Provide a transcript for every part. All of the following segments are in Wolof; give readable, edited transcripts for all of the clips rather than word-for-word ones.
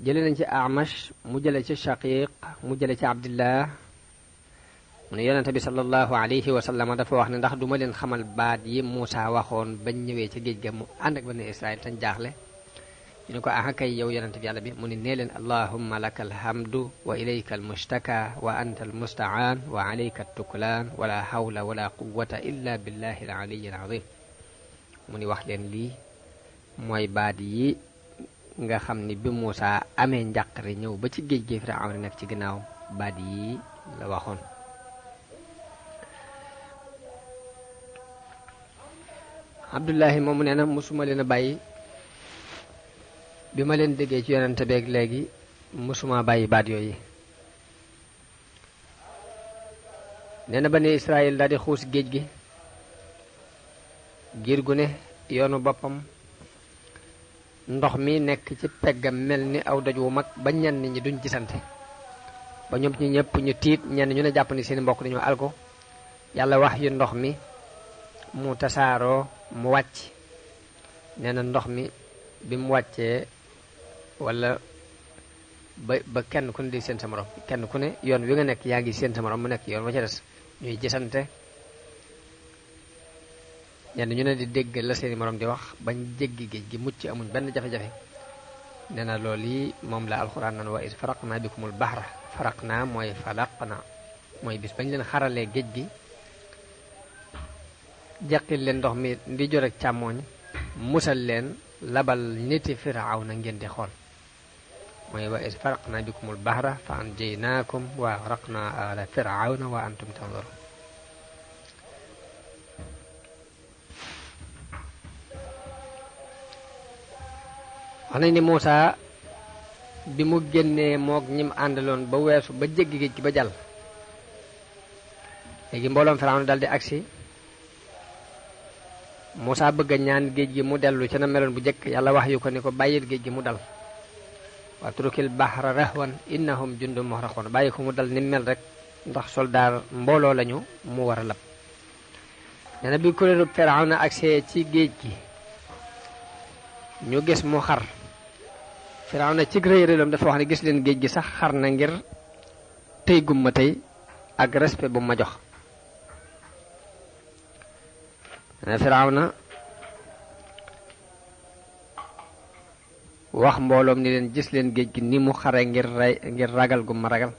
jële nañ ci Amash mu jële ci Shaqiq mu jële ci Abdillah mu ne yonente bi sallallahu alayhi wa sallam dafa wax ne ndax duma leen xamal baat yi Muusa waxoon bañ ñëwee ca géej ga mu ànd ak bani Israil tañ jaaxle ñu ne ko aha kay yow yonente bi yàlla bi mu ne nee leen allahumma laka alhamdu wa ilayka almustaka wa anta almustaan wa alayka altuklaan wala hawla wala quwwata illa billahi alaliyi alazim mu ni wax leen lii mooy baat yi nga xam ni bi Muusa amee njàqare ñëw ba ci géej gi Firawna nekk ci ginnaaw baat yi la waxoon Abdullahi moomu nee na musuma leen a bàyyi bi ma leen déggee ci yonente beeg léegi musuma bàyyi baat yooyu nee na bani Israël daal di xuus géej gi giir gu ne yoonu boppam ndox mi nekk ci peggam mel ni aw doj wu mag ba ñenn ñi duñ gisante ba ñoom ñi ñëpp ñu tiit ñenn ñu ne jàpp ni seen mbokk dañoo alko yàlla wax yu ndox mi mu tasaaroo mu wàcc nee na ndox mi bi mu wàccee wala ba kenn ku ne di seen sa morom kenn ku ne yoon wi nga nekk yaa ngi seen sa morom mu nekk yoon wa ca des ñuy gisante ñenn ñu ne di dégg la seeni morom di wax bañ jéggi géej gi mucc amuñ benn jafe-jafe nee na loolu yi moom la alxuraan nan wa is faraqna bikumul bahra faraqna mooy falaqna mooy bis bañ leen xaralee géej gi jeqil leen ndox mi ndi jor ak càmmooñ musal leen labal niti Firawna ngeen di xool mooy wa is faraqna bikumul bahra fa anjaynaakum wa aghraqna ala Firawna wa antum tanzurun wax nañ ni Muusa bi mu génnee moog ñim àndaloon ba weesu ba jéggi géej gi ba jàll léegi mbooloom Firawna daldi agsi Muusa bëgg a ñaan géej gi mu dellu ca na meloon bu jëkk yàlla wax yu ko ni ko bàyyil géej gi mu dal watrukil bahra rahwan innahum jundum muhraqun bàyyi ko mu dal ni mel rek ndax soldaar mbooloo lañu mu war a lab nee na bi kuréelu Firawna agsee ci géej gi ñu gis mu xar Firawna ci rëy rëyam dafa wax ne gis leen géej gi sax xar na ngir tey gum ma tey ak respect bu ma jox Firawna wax mbooloom ni leen gis leen géej gi ni mu xare ngir ragal gu ma ragal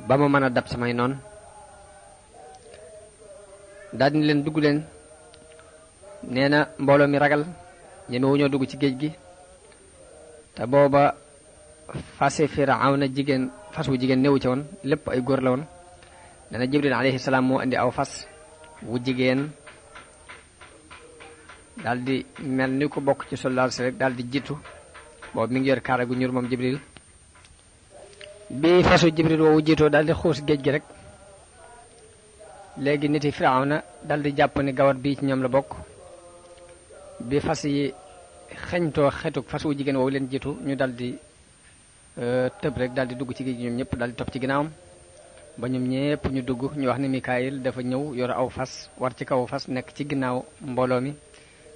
ba ma mën a dab samay noon daal di leen dugg leen nee na mbooloo mi ragal ñemewuñoo dugg ci géej gi te booba fasi Firawna jigéen fas wu jigéen newu ci woon lépp ay góor la woon nee na Jibril alayhi salaam moo indi aw fas wu jigéen daal di mel ni ko bokk ci soldaar si rek daal di jiitu boobu mi ngi yor kaara gu ñuur moom Jibril bi fasu Jibril woowu jiitoo daal di xuus géej gi rek léegi nit yi Firawna daal di jàpp ni gawar bii ci ñoom la bokk bi fas yi xeñtoo xetuk fas wu jigéen woowu leen jiitu ñu daal di tëb rek daal di dugg ci géej gi ñoom ñëpp daal di topp ci ginnaawam ba ñoom ñëpp ñu dugg ñu wax ni Mikaayil dafa ñëw yor aw fas war ci kaw fas nekk ci ginnaaw mbooloo mi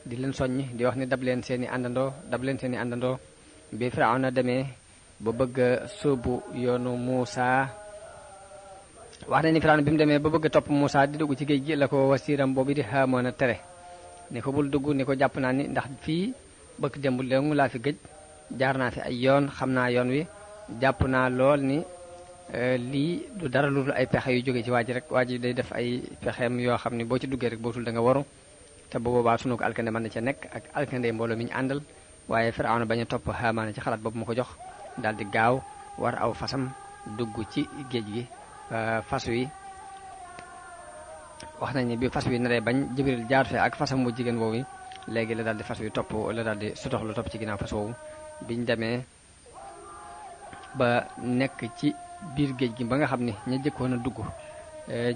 di leen soññ di wax ni dab leen seeni àndandoo bi Firawna demee ba bëgg a sóobu yoonu Muusa wax na ni Firawna bi mu demee ba bëgg a topp Muusa di dugg ci géej gi la ko wasiiram boobu di Haamoon a tere ni ko bul dugg ni ko jàpp naa ni ndax fii bëgg démb léegi laa fi gëj jaar naa fi ay yoon xam naa yoon wi jàpp naa lool ni lii du dara lu dul ay pexe yu jóge ci waa ji rek waa ji day def ay pexeem yoo xam ni boo ci duggee rek bootul da nga waru te bu boobaa sunu ko alkande mën na ca nekk ak alkande mbooloo mi ñu àndal waaye Firawna bañ a topp Haamaan ci xalaat boobu ma ko jox daal di gaaw war aw fasam dugg ci géej gi fas wi wax nañ ni bi fas wi naree bañ Jibril jaar fee ak fasam bu jigéen woowu léegi la daal di fas wi topp la daal di sutoxlu topp ci ginnaaw fas woowu biñ demee ba nekk ci biir géej gi ba nga xam ni ña jëkkoon a dugg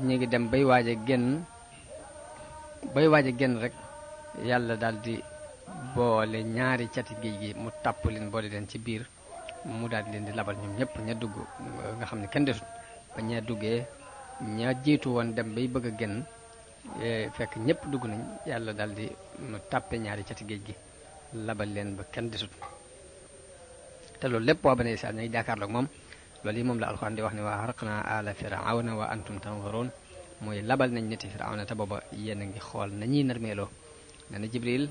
ñu ngi dem bay waaj a génn rek yàlla daal di boole ñaari cati géej gi mu tàpp leen boole leen ci biir mu daal di leen di labal ñoom ñëpp ña dugg nga xam ne kenn desut ba ña duggee ña jiitu woon dem bay bëgg a génn fekk ñëpp dugg nañ yàlla daal di mu tàppe ñaari cati géej gi labal leen ba kenn desut te loolu lépp waa bani Israil ñay jàkkaarloog moom loolu yi moom la alxuraan di wax ne waa xaraqnaa aala firawna wa antum tanzuruun mooy labal nañ niti firawna te booba yéen a ngi xool nañuy narmeeloo nee na Jibril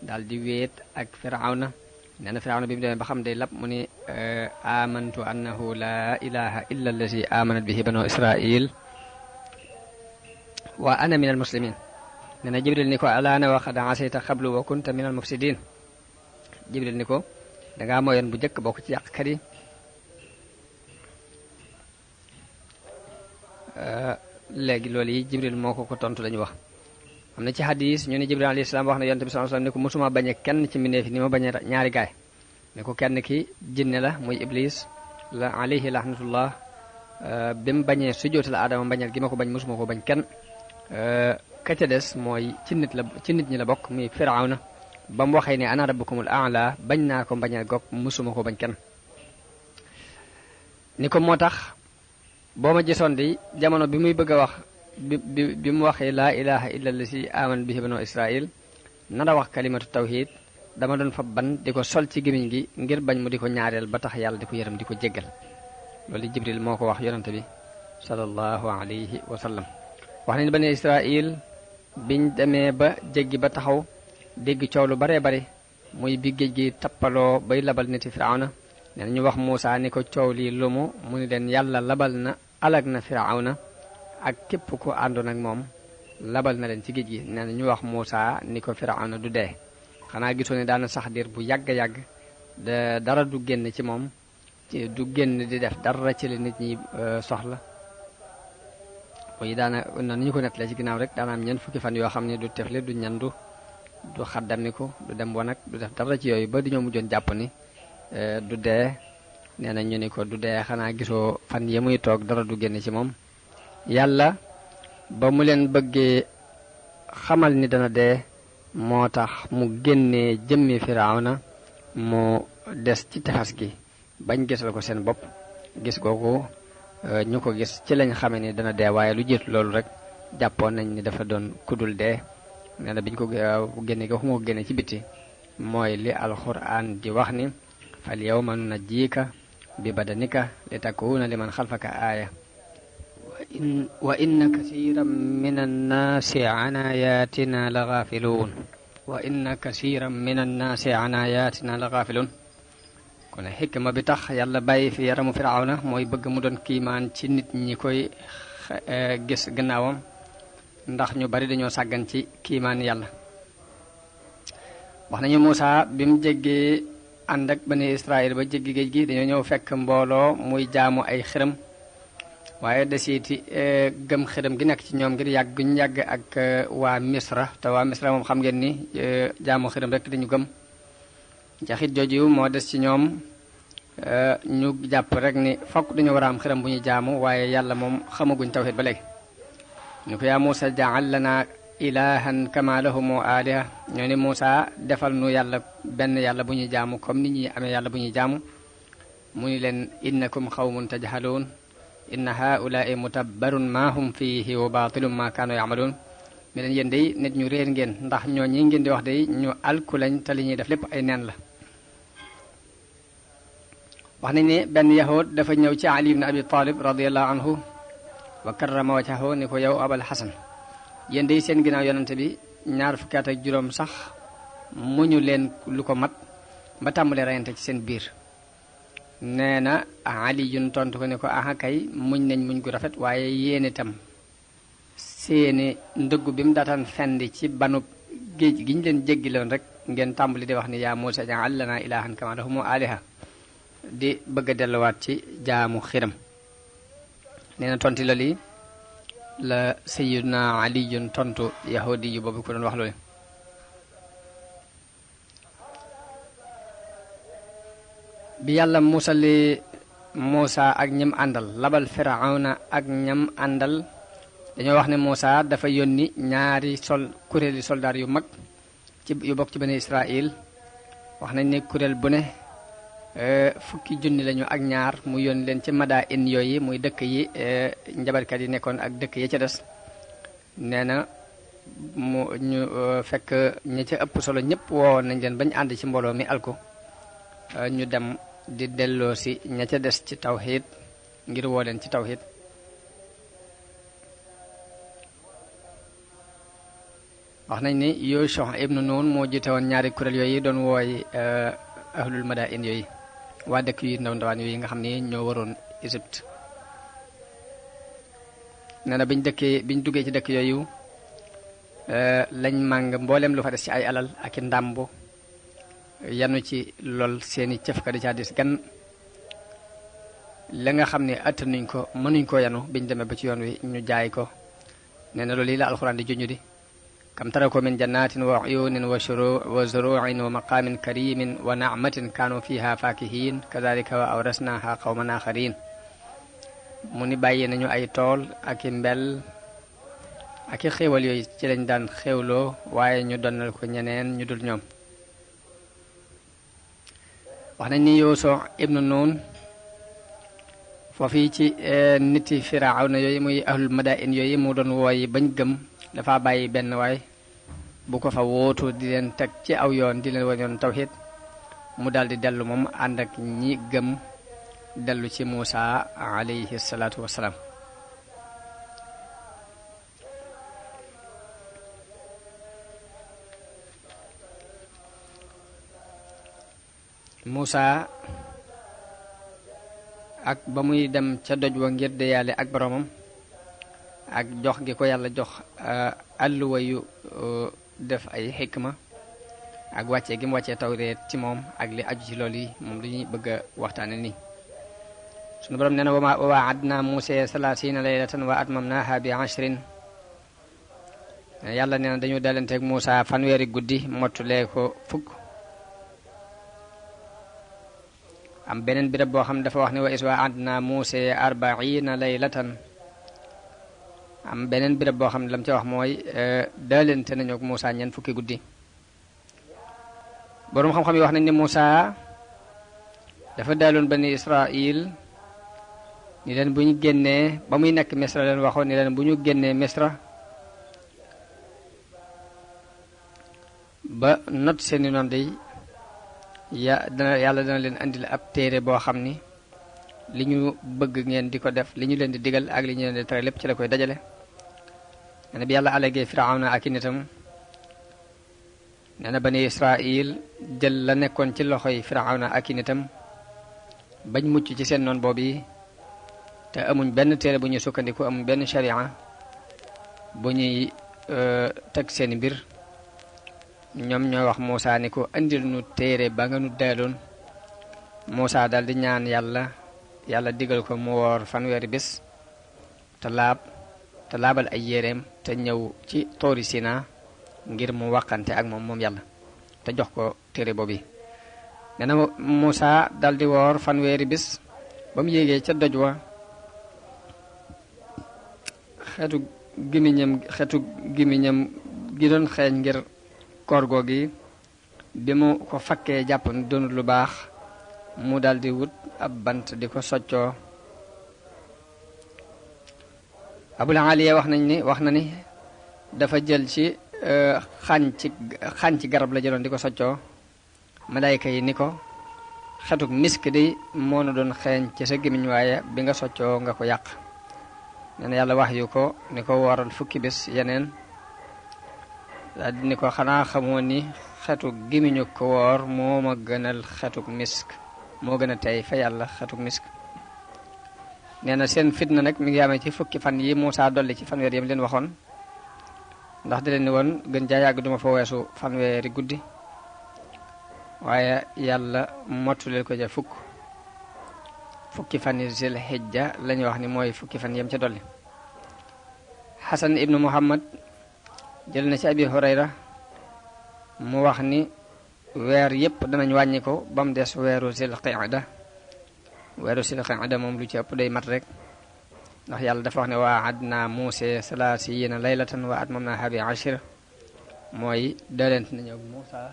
daal di wéet ak firawna nee na firawna bi mu demee ba xam day lab mu ni amantu annahu la ilaha illa allazi amanat bihi banu Israil wa ana min al muslimin nee na Jibril ni ko alaana wa qad asayta qablu wa kunta min al mufsidin Jibril ni ko dangaa mooyoon bu njëkk bokk ci yàqkat yi léegi loolu yi Jibril moo ko tontu lañu wax am na ci hadis ñu ne Jibril alayhi salaam wax na yonent bi sallallahu alayhi wasallam ne ko mosuma bañe kenn ci mbindeef ni ma bañe ñaari gaay ne ko kenn ki jinne la muy iblis la alayhi lahnatullah bi mu bañee sujjóotal Aadama bañal gi ma ko bañ mosuma ko bañ kenn ka ca des mooy ci nit ñi la bokk muy Firawna ba mu waxee ne ana rabbukumul a'la bañ naa ko bañal goog mosuma ko bañ kenn ni ko moo tax boo ma gisoon di jamono bi muy bëgg a wax bi mu waxee laa ilaha illa allazi aman bihi banu Israil nara wax kalimatu tawhid dama doon fa ban di ko sol ci gémmiñ gi ngir bañ mu di ko ñaareel ba tax yàlla di ko yërëm di ko jéggal loolu Jibril moo ko wax yonante bi sallallahu alayhi wa sallam wax nañu bani Israil biñ demee ba jéggi ba taxaw dégg coow lu baree bari muy bi géej gi tappaloo bay labal niti Firawna nee na ñu wax Muusa ni ko coow lii lumu mu ni leen yàlla labal na alag na Firawna ak képp ku àndoon ak moom labal na leen ci géej gi nee na ñu wax Muusa ni ko Firawna du dee xanaa gisoo ne daana sax diir bu yàgg-yàgg dara du génn ci moom du génn di def dara ci li nit ñi soxla mooy daana noonu ñu ko nettalee ci ginnaaw rek daana am ñeent fukki fan yoo xam ne du tefli du ñandu du xaddamiku du dem wanag du def dara ci yooyu ba di ñoo mujjoon jàpp ni du dee nee na ñu ni ko du dee xanaa gisoo fan yi muy toog dara du génn ci moom yàlla ba mu leen bëggee xamal ni dana dee moo tax mu génnee jëmmi Firawna mu des ci tefas gi bañ gisal ko seen bopp gis googu ñu ko gis ci lañ xamee ni dana dee waaye lu jiitu loolu rek jàppoon nañ ni dafa doon kudul dee nee na biñ ko génne ko xuma ko génne ci bitti mooy li alxuraan di wax ni fal yawma nunajjiika bi badanika li takuuna liman xalfaka aaya wa inna kasiran min annaasi an ayatina la gaafiluun wa inna kasiran min annaasi an ayatina la gaafiluun kon xikma bi tax yàlla bàyyi fi yaramu Firawna mooy bëgg mu doon kiimaan ci nit ñi koy gis gannaawam ndax ñu bari dañoo sàggan ci kiimaan yàlla wax nañu Muusa bi mu jéggee ànd ak bani Israil ba jéggi géej gi dañoo ñëw fekk mbooloo muy jaamu ay xiram waaye desiiti gëm xiram gi nekk ci ñoom ngir yàgg ñu yàgg ak waa Misra te waa Misra moom xam ngeen ni jaamu xiram rek dañu gëm jaxit jooju moo des ci ñoom ñu jàpp rek ni fokk dañu war a am xiram bu ñu jaamu waaye yàlla moom xamaguñ tawhid ba léegi ñu ko yaa Muusa jaal lana ilahan kama lahumu aliha ñoo ni Muusa defal nu yàlla benn yàlla bu ñuy jaamu comme nit ñi amee yàlla bu ñuy jaamu mu ni leen innakum xawmun tajhaluun inna haulaai mutabbarun ma hum fihi wa batilum ma kaanu yamaluun mi leen yéen day nit ñu réer ngeen ndax ñoo ñi ngeen di wax day ñu alku lañ te li ñuy def lépp ay neen la wax nañ ne benn yahud dafa ñëw ci Ali ibn Abi Talib radiallahu anhu wa karrama wajhahu ni ko yow Abal Hasan yéen day seen ginnaaw yonante bi ñaar fukki at ak juróom sax muñu leen lu ko mat ba tàmbalee rayante ci seen biir nee na Ali yun tontu ko ni ko aha kay muñ nañ muñ gu rafet waaye yéen itam seeni ndëggu bi mu daataan fendi ci banub géej gi ñu leen jéggiloon rek ngeen tàmbali di wax ni yaa Muusa ja'al lanaa ilaahan kamaa lahumu aaliha di bëgg a delluwaat ci jaamu xiram nee na tonti la lii la sayyiduna aliyun tontu yahudi yu boobu ko doon wax loolu bi yàlla musali Muusa ak ñam àndal labal Firawna ak ñam àndal dañoo wax ne Muusa dafa yónni ñaari kuréeli soldaar yu mag yu bokk ci bani Israil wax nañ ne kuréel bu ne fukki junni lañu ak ñaar mu yónni leen ci Madain yooyu muy dëkk yi njabarkat yi nekkoon ak dëkk ya ca des nee na mu ñu fekk ñi ca ëpp solo ñëpp woowoon nañ leen bañ ànd ci mbooloo mi alko ñu dem di delloo si ña ca des ci tawxiid ngir woo leen ci tawxiid wax nañ ni Yusha ibnu Nun moo jiite woon ñaari kuréel yooyu doon wooy ahlul madain yooyu waa dëkk yu ndaw ndawaan yooyu nga xam ni ñoo waroon Égypte nee na biñ duggee ci dëkk yooyu lañ màng mboolem lu fa des ci ay alal ak i ndàmbu yanu ci lool seeni cëf ka di ca dis gan la nga xam ne attanuñ ko mënuñ koo yanu biñ demee ba ci yoon wi ñu jaay ko nee na loolu yi la alxuraan di juñu di kam tarako min jannatin wa uyunin wa zuru'in wa maqamin karimin wa na'matin kanu fiha fakihin kadhalika wa awrasnaha qawman akharin mu ni bàyyi nañu ay tool ak i mbel ak i xéewal yooyu ci lañ daan xéewloo waaye ñu donnal ko ñeneen ñu dul ñoom wax nañ ni Yusha ibnu Nun foofu ci niti Firawna yooyu muy ahlul madain yooyu mu doon wooyi bañ gëm dafa bàyyi benn waay bu ko fa wóotu di leen teg ci aw yoon di leen wan yoon tawhid mu daal di dellu moom ànd ak ñi gëm dellu ci Muusa alayhi salaatu wassalaam Muusa ak ba muy dem ca doj wa ngir deyaale ak boromam ak jox gi ko yàlla jox alluwa yu def ay xikma ak wàccee gi mu wàccee tawreet ci moom ak li aju ci loolu yi moom dañuy bëgg a waxtaane nii sunu borom nee na wa waa'adnaa Muusaa 30 laylatan wa atmamnaahaa bi 10 yàlla nee na dañu dalanteeg Muusaa fanweeri guddi mottulee ko fukk am beneen birab boo xam ne dafa wax ne wa is waa'adnaa Muusaa 40 laylatan am beneen birab boo xam ne lam ca wax mooy daalante nañu ak Muusaa ñeent fukki guddi boroom xam-xam yi wax nañ ne Muusaa dafa daaloon bani Israil ni leen bu ñu génnee ba muy nekk Misra leen waxoon ni leen bu ñu génnee Misra ba not seeni noon day yàlla dana leen andil ab téere boo xam ni li ñu bëgg ngeen di ko def li ñu leen di digal ak li ñu leen di tere lépp ci la koy dajale nee bi yàlla alagee Firawna ak i nitam nee na bani Israil jël la nekkoon ci loxoy Firawna ak i nitam bañ mucc ci seen noon boobu te amuñ benn téere bu ñuy sukkandiku amuñ benn sharia bu ñuy teg seeni mbir ñoom ñoo wax Muusaa ni ko andil nu téere ba nga nu daaloon Muusaa daal di ñaan yàlla digal ko mu woor fanweeri bés te laabal ay yéreem te ñëw ci toori Sina ngir mu waxante ak moom yàlla te jox ko téere boobu nee na Muusaa daal di woor fanweeri bés ba mu yéegee ca doj wa xeetu gimiñam gi doon xeeñ ngir koor googi bi mu ko fakkee jàpp ni doonul lu baax mu daldi wut ab bant di ko soccoo Abul Aliya wax na ni dafa jël ci xañ ci garab la jëloon di ko soccoo malaayka yi ni ko xetuk misk di moo na doon xeeñ ci sa gémmiñ waaye bi nga soccoo nga ko yàq nee na yàlla wax yu ko ni ko waral fukki bés yeneen daal di ni ko xanaa xamoo ni xetuk gémmiñu ko woor moo ma gënal xetuk misk moo gën a tey fa yàlla xetuk misk nee na seen fitna nag mi ngi amee ci fukki fan yi Muusaa dolli ci fanweer yam leen waxoon ndax di leen ni woon gën jaa yàgg duma fa weesu fanweeri guddi waaye yàlla mottuleel ko ja fukki fan yi Zil Hijja la ñuy wax ni mooy fukki fan yam ca dolli Xasan ibnu Muhammad jël na ci Abi Hurayra mu wax ni weer yépp danañ wàññi ko ba mu des weeru Zil Qa'da moom lu ci ëpp day mat rek ndax yàlla dafa wax ne waa'adnaa Muusaa 30 laylatan wa atmamnaahaa bi 10 mooy dalent nañu ak Muusaa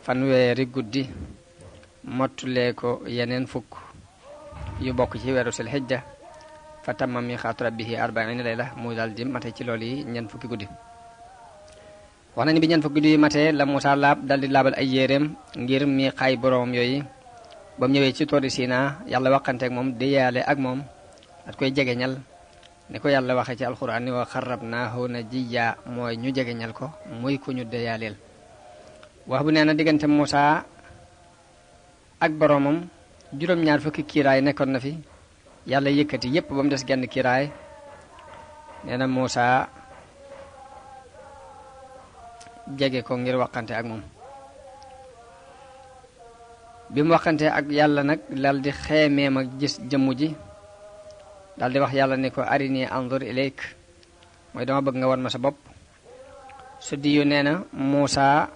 fanweeri guddi mottulee ko yeneen fukk yu bokk ci weeru Zil Hijja fa tamma miiqaatu rabbihi 40 layla mu daal di mate ci loolu yi ñeent fukki guddi wax nañu bi ñeent fukki guddi yu matee la Muusaa laab daldi laabal ay yéreem ngir mi xaay boroom yooyu ba mu ñëwee ci toori Sinaa yàlla waxanteek moom déyaale ak moom at koy jegeñal ni ko yàlla waxee ci alxuraan ni wa xarrabnaahu najiyya mooy ñu jegeñal ko muy ku ñu déyaaleel. wax bu nee na diggante Muusaa ak boroomam juróom-ñaar fukki kiiraay nekkoon na fi yàlla yëkkati yépp ba mu des genn kiiraay nee na Muusaa jege ko ngir waxante ak moom. bi mu waxante ak yàlla nag dal di xeemeem ak gis jëmm ji dal di wax yàlla ne ko arini anzur ilayk mooy dama bëgg nga wan ma sa bopp. su diyu nee na Muusaa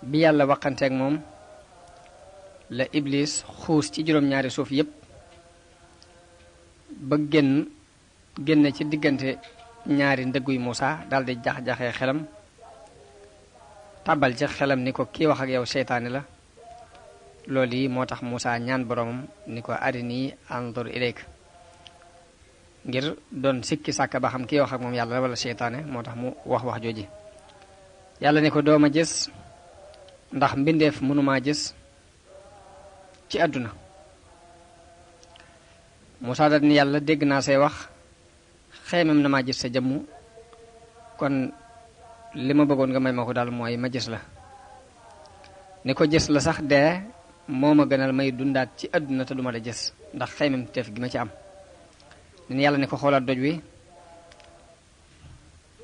bi yàlla waxante ak moom la Iblis xuus ci juróom-ñaari suuf yépp ba génn ci diggante ñaari ndëgguy Muusaa dal di jax-jaxee xelam tàbbal ci xelam ni ko kii wax ak yow seytaane la. loolu yi moo tax Muusaa ñaan boroomam ni ko arini anzur ilayk ngir doon sikki sàkk ba xam kii wax ak moom yàlla la wala seytaane moo tax mu wax jooji. yàlla ni ko dooma gis ndax mbindeef mënumaa gis ci àdduna. Muusaa dal ni yàlla dégg naa say wax xeemem na maa gis sa jëmm kon li ma bëggoon nga may ma ko daal mooy ma gis la. ni ko gis la sax dee moo ma gënal may dundaat ci àdduna te duma la gis ndax xeymam teef gi ma ci am. ni yàlla ne ko xoolaat doj wi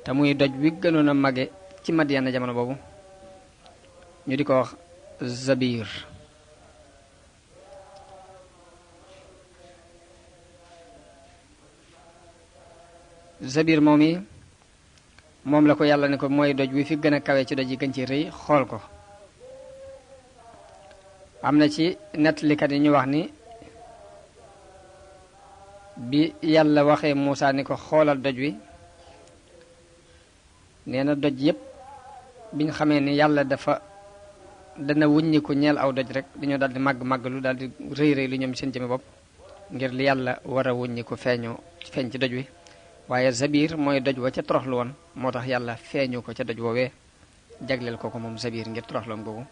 te muy doj wi gënoon a mage ci Madiyana jamono boobu ñu di ko wax Zabir. Zabir moom la ko yàlla ne ko mooy doj wi fi gën a kawe ci doj yi gën ci rëy xool ko. am na ci nettalikat yi ñu wax ni bi yàlla waxee Muusaa ni ko xoolal doj wi nee na doj yépp biñ xamee ni yàlla dana wuññi ko ñeel aw doj rek dañoo daldi màgg lu daldi rëy lu ñoom seen jëme bopp ngir li yàlla war a wuññi ko feeñ ci doj wi. waaye Zabir mooy doj wa ca toroxlu woon moo tax yàlla feeñu ko ca doj woowee jagleel ko moom Zabir ngir toroxloom googu.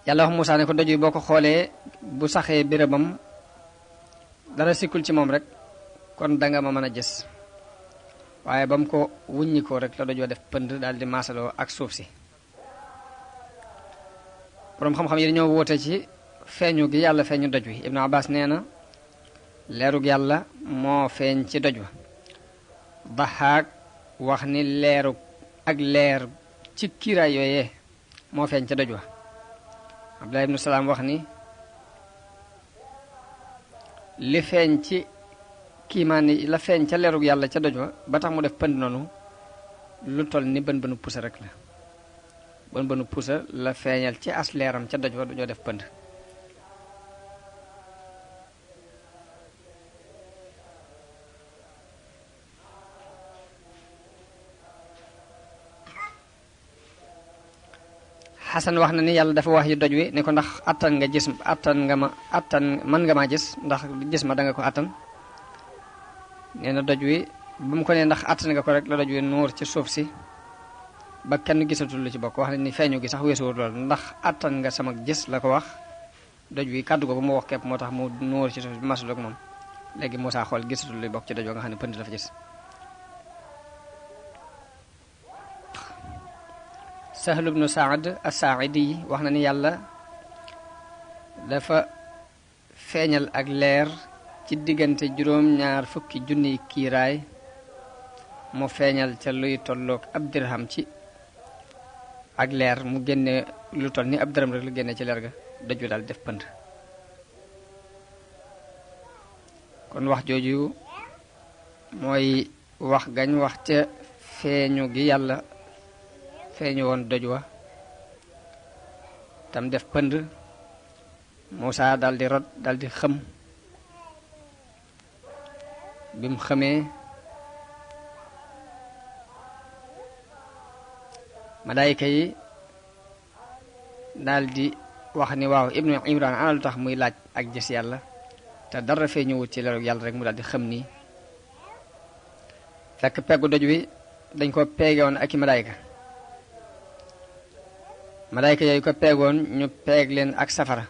yàlla wax Muusaa ne ko doj wi boo ko xoolee bu saxee bérébam dara sikkul ci moom rek kon danga ma mën a gis. waaye ba mu ko wuññikoo rek la doj wa def pënd daal di maasaloo ak suuf si. boroom xam-xam yi dañoo woote ci feeñu gi yàlla feeñu doj wi. Ibnu Abbas nee na leerug yàlla moo feeñ ci doj wa. Daxaak wax ni leerug ak leer ci kiiraay yooyee moo feeñ ci doj wa. Abdullah ibnu Salaam wax ni li feeñ ci kiimaan yi la feeñ ca leerug yàlla ca doj wa ba tax mu def pënd noonu lu toll ni bën bënu pusa rek la. bën bënu pusa la feeñal ci as leeram ca doj wa duñoo def pënd. Xasan wax na ni yàlla dafa wax yu doj wi ne ko ndax attan mën nga maa gis ndax gis ma danga ko attan. nee na doj wi ba mu ko ne ndax attan nga ko rek la doj wi nuur ci suuf si ba kenn gisatul lu ci bokk. wax na ni feeñu gi sax weesuwul lool ndax attan nga sama gis la ko wax. doj wi kàddu ko ba mu wax képp moo tax mu nuur ci suuf si masaloog moom. léegi Muusaa xool gisatul lu bokk ci doj wa nga xam ne pënd dafa gis. Sahl ibnu Saad as-Saaidi wax na ni yàlla dafa feeñal ak leer ci diggante juróom-ñaar fukki junniy kiiraay mu feeñal ca luy tolloog ab dirham ci ak leer mu génne lu toll ni ab dërëm rek lu génne ci leer ga doj wi daal def pënd. kon wax jooju mooy wax gañ wax ca feeñu gi yàlla feeñu woon doj wa tam def pënd. Muusaa daldi rot daldi xëm bi mu xamee malaayika yi daldi wax ni waaw Ibnu Imraan ana lu tax muy laaj ak gis yàlla te dara feeñu wut ci leeru yàlla rek mu daldi xëm nii. fekk peggu doj wi dañ ko peegoon ak i malaayka yooyu ko peegoon ñu peeg leen ak safara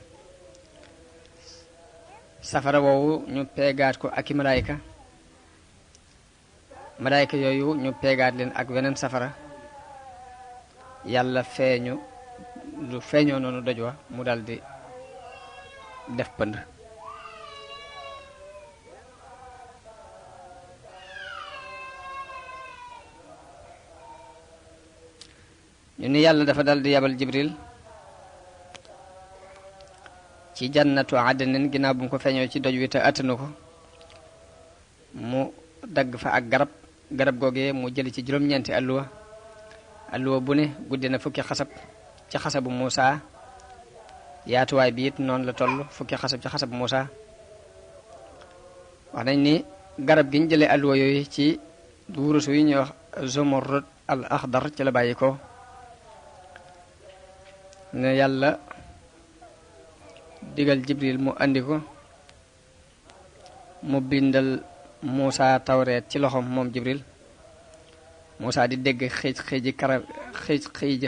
woowu ñu peegaat ko ak i malaayka yooyu ñu peegaat leen ak weneen safara yàlla feeñoo noonu doj wa mu daldi def pënd. ñu ni yàlla dafa daldi yabal Jibril ci jannatu adnin ginnaaw bu mu ko feeñoo ci doj wi te attanu ko mu dagg fa ak garab googee mu jëli ci juróom-ñeenti alluwa bu ne guddi na fukki xasab ci xasabu Muusa yaatuwaay bi it noonu la toll fukki xasab ci xasabu Muusa wax nañ ni garab gi ñu jëlee alluwa yooyu ci wurus yi ñuy wax zumurrud al axdar ci la bàyyi ko ne yàlla digal Jibril mu andi ko mu bindal Muusa tawreet ci loxoom moom Jibril Muusa di dégg xëy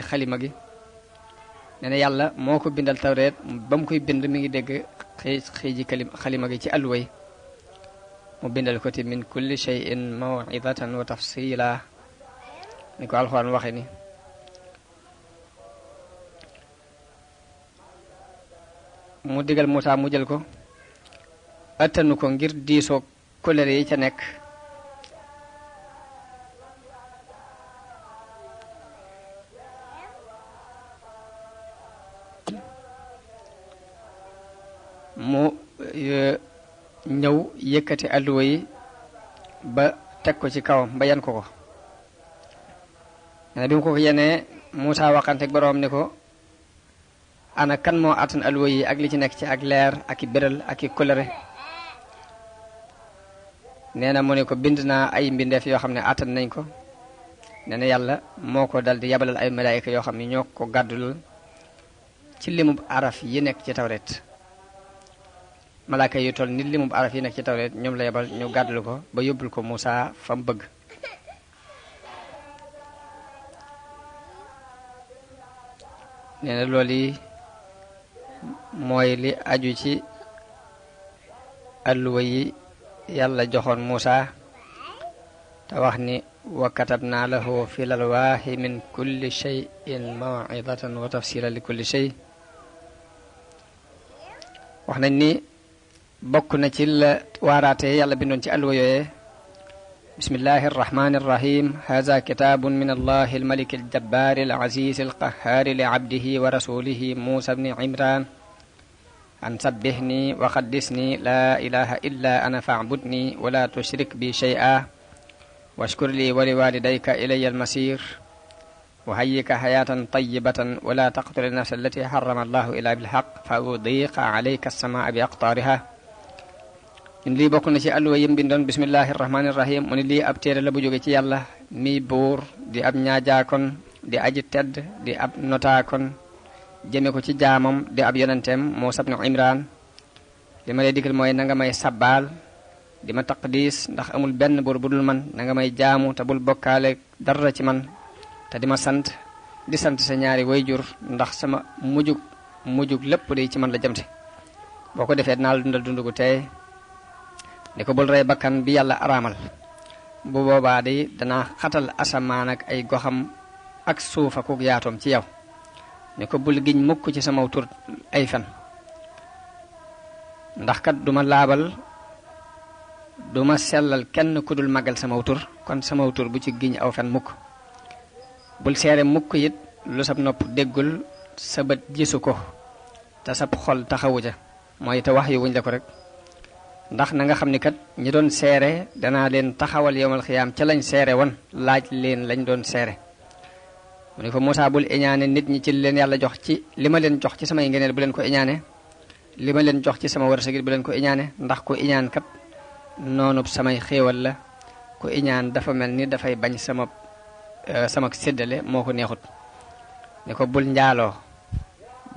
xalima gi nee na yàlla moo ko bindal tawreet ba mu koy bind mi ngi dégg xëy xalima gi ci alluwa yi mu bindal ko ti min kulli shay'in maw'izatan wa tafsila ni ko alxuraan waxe ni mu digal Muusa mu jël ko attanu ko ngir diisoo kolere yi ca nekk mu ñëw yëkkati alluwa yi ba teg ko ci kawam ba yan ko bi mu ko yenee Muusa waxanteeg boroom ni ko ana kan moo attan alluwa yi ak li ci nekk ci ak leer ak i béral ak i kolere nee na mu ne ko bind naa ay mbindeef yoo xam ne attan nañ ko nee na yàlla moo ko dal di yabalal ay malaayika yoo xam ne ñoo ko gàddul ci limub araf yi nekk ci tawreet malaaka yu toll nit limub araf yi nekk ci tawreet ñoom la yabal ñu gàddul ko ba yóbbul ko Muusa fa mu bëgg nee na loolu yi mooy li aju ci alluwa yi yàlla joxoon Muusa te wax ni wa katabna lahu fil alwaahi min kulli shay'in maw'izatan wa tafsilan li kulli shay wax nañ ni bokk na ci la waaraate yàlla bindoon ci alluwa yooyee bismillahi arrahmani irrahim haza kitabun min allahi almaliki aljabbari alazizi alqahari li abdihi wa rasulihi Muusa bni Imran an sabbihni wa qaddisni la ilaha illa ana fa'budni wa la tushrik bi shay'a washkur li wa liwalidayka ilayya almasir wa hayyika hayatan tayyibatan wa la taqtul nafsa allati harrama allahu illa bilhaq fa udiqa alayka as-samaa bi aqtariha ñun lii bokk na ci alluwa yim bindoon bismillahi irrahmani irrahim mu ne lii ab téere la bu jóge ci yàlla mi buur di ab ñaajaakon di aji tedd di ab notaakon jëme ko ci jaamam di ab yonenteem Muusa bnu Imran li ma lay digal mooy na nga may sabbaal di ma taqdis ndax amul benn buur bu dul man na nga may jaamu te bul bokkaale dara ci man te di ma sant di sant sa ñaari wayjur ndax sama mujug lépp day ci man la jëmte boo ko defee dinaa la dundal dundu gu tey ni ko bul rey bakkan bi yàlla araamal bu boobaa day danaa xatal asamaan ak ay goxam ak suuf ak yaatoom ci yow ni ko bul giñ mukk ci sama tur ay fen ndax kat duma laabal duma sellal kenn ku dul màggal sama tur kon sama tur bu ci giñ aw fen mukk bul seere mukk it lu sab nopp déggul sa bët gisu ko te sab xol taxawu ca mooy te wax yu wuñ la ko rek ndax na nga xam ni kat ñi doon seere danaa leen taxawal yowmal xiyaam ca lañ seere woon laaj leen lañ doon seere mu ne ko Muusa bul iñaane nit ñi ci leen yàlla jox ci li ma leen jox ci samay ngeneel bu leen ko iñaane li ma leen jox ci sama wërsëg bu leen ko iñaane ndax ku iñaan kat noonub samay xéewal la ku iñaan dafa mel ni dafay bañ sama séddale moo ko neexut ne ko bul njaaloo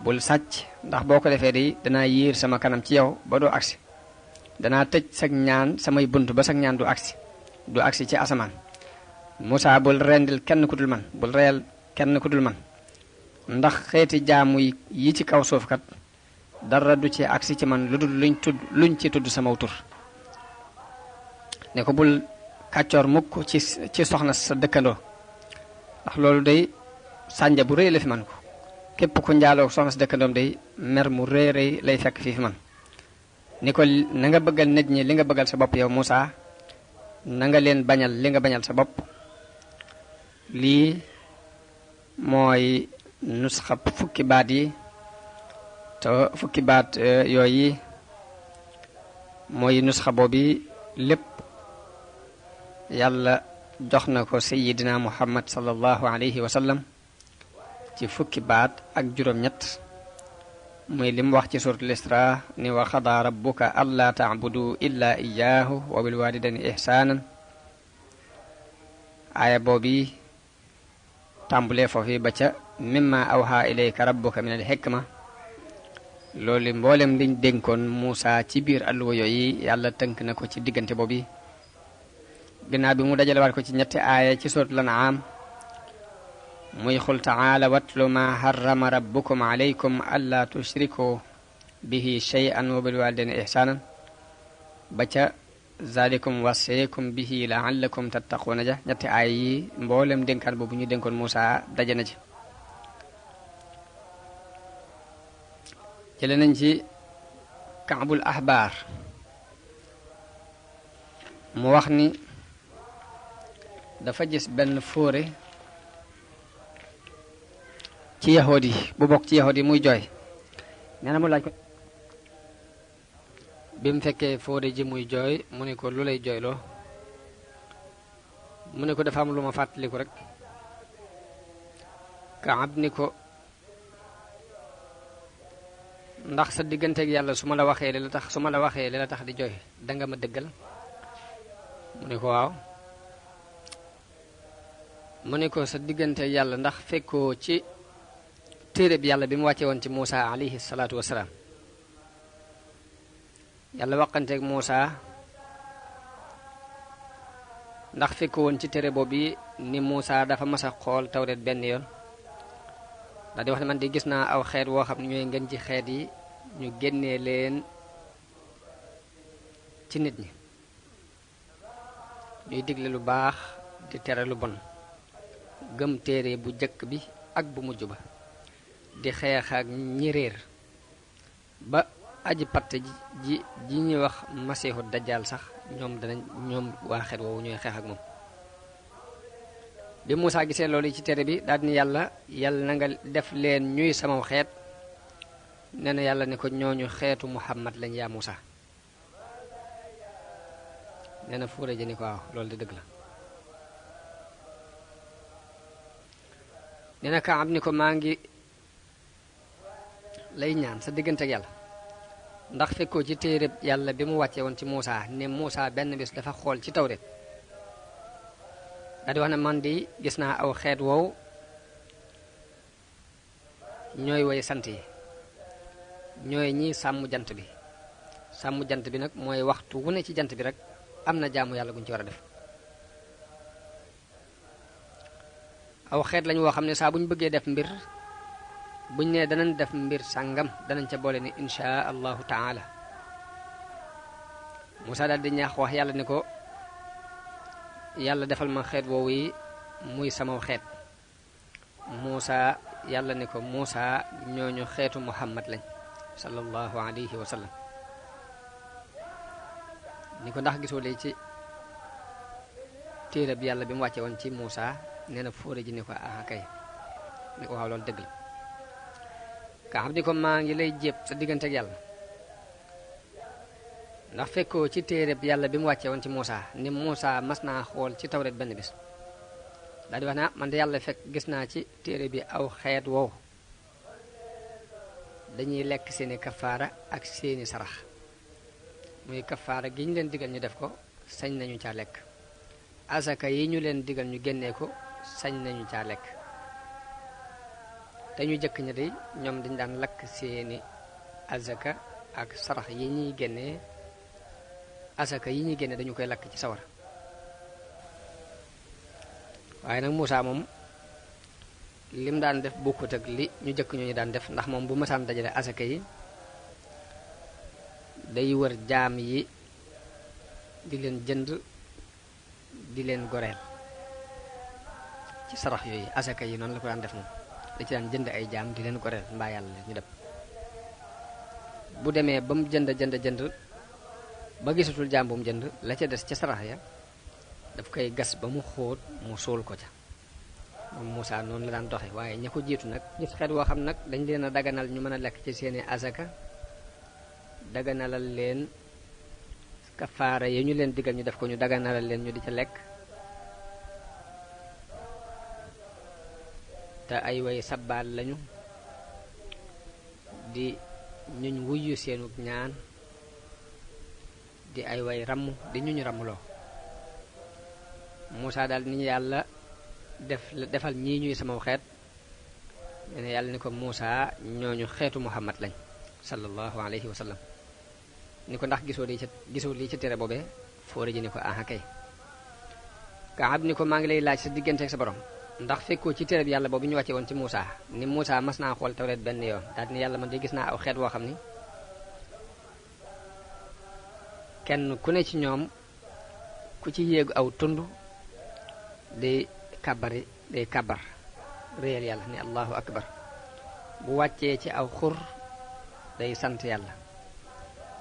bul sàcc ndax boo ko defee di danaa yiir sama kanam ci yow ba doo agsi danaa tëj sag ñaan samay bunt ba sag ñaan du agsi ci asamaan Muusaa bul rendil kenn ku dul man bul reyal kenn ku dul man ndax xeeti jaamu yi ci kaw suuf kat dara du ci agsi ci man lu dul luñ ci tudd sama tur ne ko bul kàccoor mukk ci soxna sa dëkkandoo ndax loolu day sànja bu rëy la fi man ko képp ku njaaloo soxna sa dëkkandoom day mer mu rëy rëy lay fekk fii fi man ni ko na nga bëggal nit ñi li nga bëggal sa bopp yow Muusaa na nga leen bañal li nga bañal sa bopp lii mooy nusxa fukki baat yi te fukki baat yooyu mooy nusxa boobu lépp yàlla jox na ko sayyidina Muhammad sallallahu alayhi wa sallam ci fukki baat ak juróom-ñett muy lim wax ci suratul Isra ni wa qadaa rabbuka allaa ta'budu illa iyyaahu wa bil waalidayni ihsaanan aaya boobu tàmbulee foofu ba ca mimma awhaa ilayka rabbuka min al hikma loolu mboolem liñ dénkoon Muusaa ci biir alluwa yooyu yàlla tënk na ko ci diggante boobu ginnaaw bi mu dajalewaat ko ci ñetti aaya ci suratul An'aam muy xul taala watlu ma harrama rabbukum alaykum allaa tushriku bihi shay'an wa bil walidayni ihsanan ba ca zalikum wasaykum bihi la'allakum tattaquuna ja ñetti aaya yi mboolem dénkaan boobu ñu dénkoon Muusaa daje na ci jële nañ ci Kaabul Ahbaar mu wax ni dafa gis benn fóore ci yahood yi bu bokk ci yahood yi muy jooy nee na mu laaj ko bi mu fekkee fóore ji muy jooy mu ne ko lu lay jooyloo mu ne ko dafa am lu ma fàttaliku rek Kaab ni ko ndax sa digganteeg yàlla su ma la waxee li la tax di jooy danga ma dëggal mu ne ko waaw mu ne ko sa digganteeg yàlla ndax fekkoo ci téere bi yàlla bi mu wàcce woon ci Muusaa alayhi salaatu wasalaam yàlla waxanteeg Muusaa ndax fekkoo woon ci téere boobu ni Muusaa dafa mas a xool tawreet benn yoon ndax di wax ne man di gis naa aw xeet woo xam ne ñooy ngeen ci xeet yi ñu génnee leen ci nit ñi ñuy digle lu baax di tere lu bon gëm téere bu jëkk bi ak bu mujj ba di xeex ak ñi réer ba aji patt ji ñuy wax masiixu dajjaal sax ñoom waa xeet woowu ñooy xeex ak moom bi Muusaa gisee loolu ci téere bi daal ni yàlla na nga def leen ñuy sama xeet nee na yàlla ne ko ñooñu xeetu Muhammad lañ yaa Muusaa nee na fuure ji ni ko waaw loolu di dëgg la nee na Kaab ni ko maa ngi lay ñaan sa diggante ak yàlla ndax fekkoo ci téere yàlla bi mu wàcce woon ci Muusaa ne Muusaa benn bis dafa xool ci tawreet daal di wax ne man di gis naa aw xeet woow ñooy woy sant yi ñooy ñi sàmm jant bi nag mooy waxtu wu ne ci jant bi rek am na jaamu yàlla guñ ci war a def aw xeet lañu woo xam ne saa bu ñu bëggee def mbir buñ ne danañ def mbir sàngam danañ ca boole ni insha allahu taala Muusaa daal di ñaax wax yàlla ne ko yàlla defal ma xeet woowu yi muy sama xeet Muusaa yàlla ne ko Muusaa ñooñu xeetu Muhammad lañ sallallahu alayhi wa sallam ni ko ndax gisoo lay ci téere bi yàlla bi mu wàcce woon ci Muusaa nee na fóore ji ni ko ah kay ni ko waaw loolu dëgg la Kaab di ko maa ngi lay jépp sa diggante ak yàlla ndax fekkoo ci téere bi yàlla bi mu wàcce woon ci Muusaa ni Muusaa mas naa xool ci tawreet benn bis daal di wax naa man de yàlla fekk gis naa ci téere bi aw xeet woow dañuy lekk seeni kafaara ak seeni sarax muy kafaara gi ñu leen digal ñu def ko sañ nañu caa lekk asaka yi ñu leen digal ñu génnee ko sañ nañu caa lekk te ñu jëkk ña de ñoom dañ daan lakk seeni asaka ak sarax yi ñuy génnee asaka yi ñuy génne dañu koy lakk ci sawara waaye nag Muusaa moom lim daan def bokkut ak li ñu jëkk ñu daan def, ndax moom bu mësaan dajale asaka yi day wër jaam yi di leen jënd di leen goreel ci sarax yooyu. asaka yi noonu la ko daan def moom, da ci daan jënd ay jaam di leen goreel mbaa yàlla ñu dem. bu demee ba mu jënd ba gisatul jaam bu mu jënd, la ca des ca sarax ya daf koy gas ba mu xóot mu suul ko ca. moom Muusaa noonu la daan doxe. waaye ña ko jiitu nag gis xeet woo xam nag dañ leen a daganal ñu mën a lekk ci seeni asaka, daganalal leen kafaara yi ñu leen digal ñu def ko, ñu daganalal leen ñu di ca lekk, te ay way sabbaal lañu di ñuñ wuyyu seenu ñaan, di ay way ramm di ñuñ rammloo. Muusaa daal ni ñu yàlla defal ñii ñuy sama xeet, nee na yàlla ni ko Muusaa ñooñu xeetu Muhammad lañ sallallahu alayhi wa sallam. ni ko ndax gisoo lii ca tere boobee? Fóore ji ni ko aha kay. Kaab ni ko maa ngi lay laaj sa diggante ak sa borom, ndax fekkoo ci tere bi yàlla boobu ñu wàcce woon ci Muusaa ni Muusaa mas naa xool tawreet benn yoon daal ni yàlla man de gis naa aw xeet woo xam ni kenn ku ne ci ñoom ku ci yéegu aw tund day kàbbar réyal yàlla ni allahu akbar, bu wàccee ci aw xur day sant yàlla,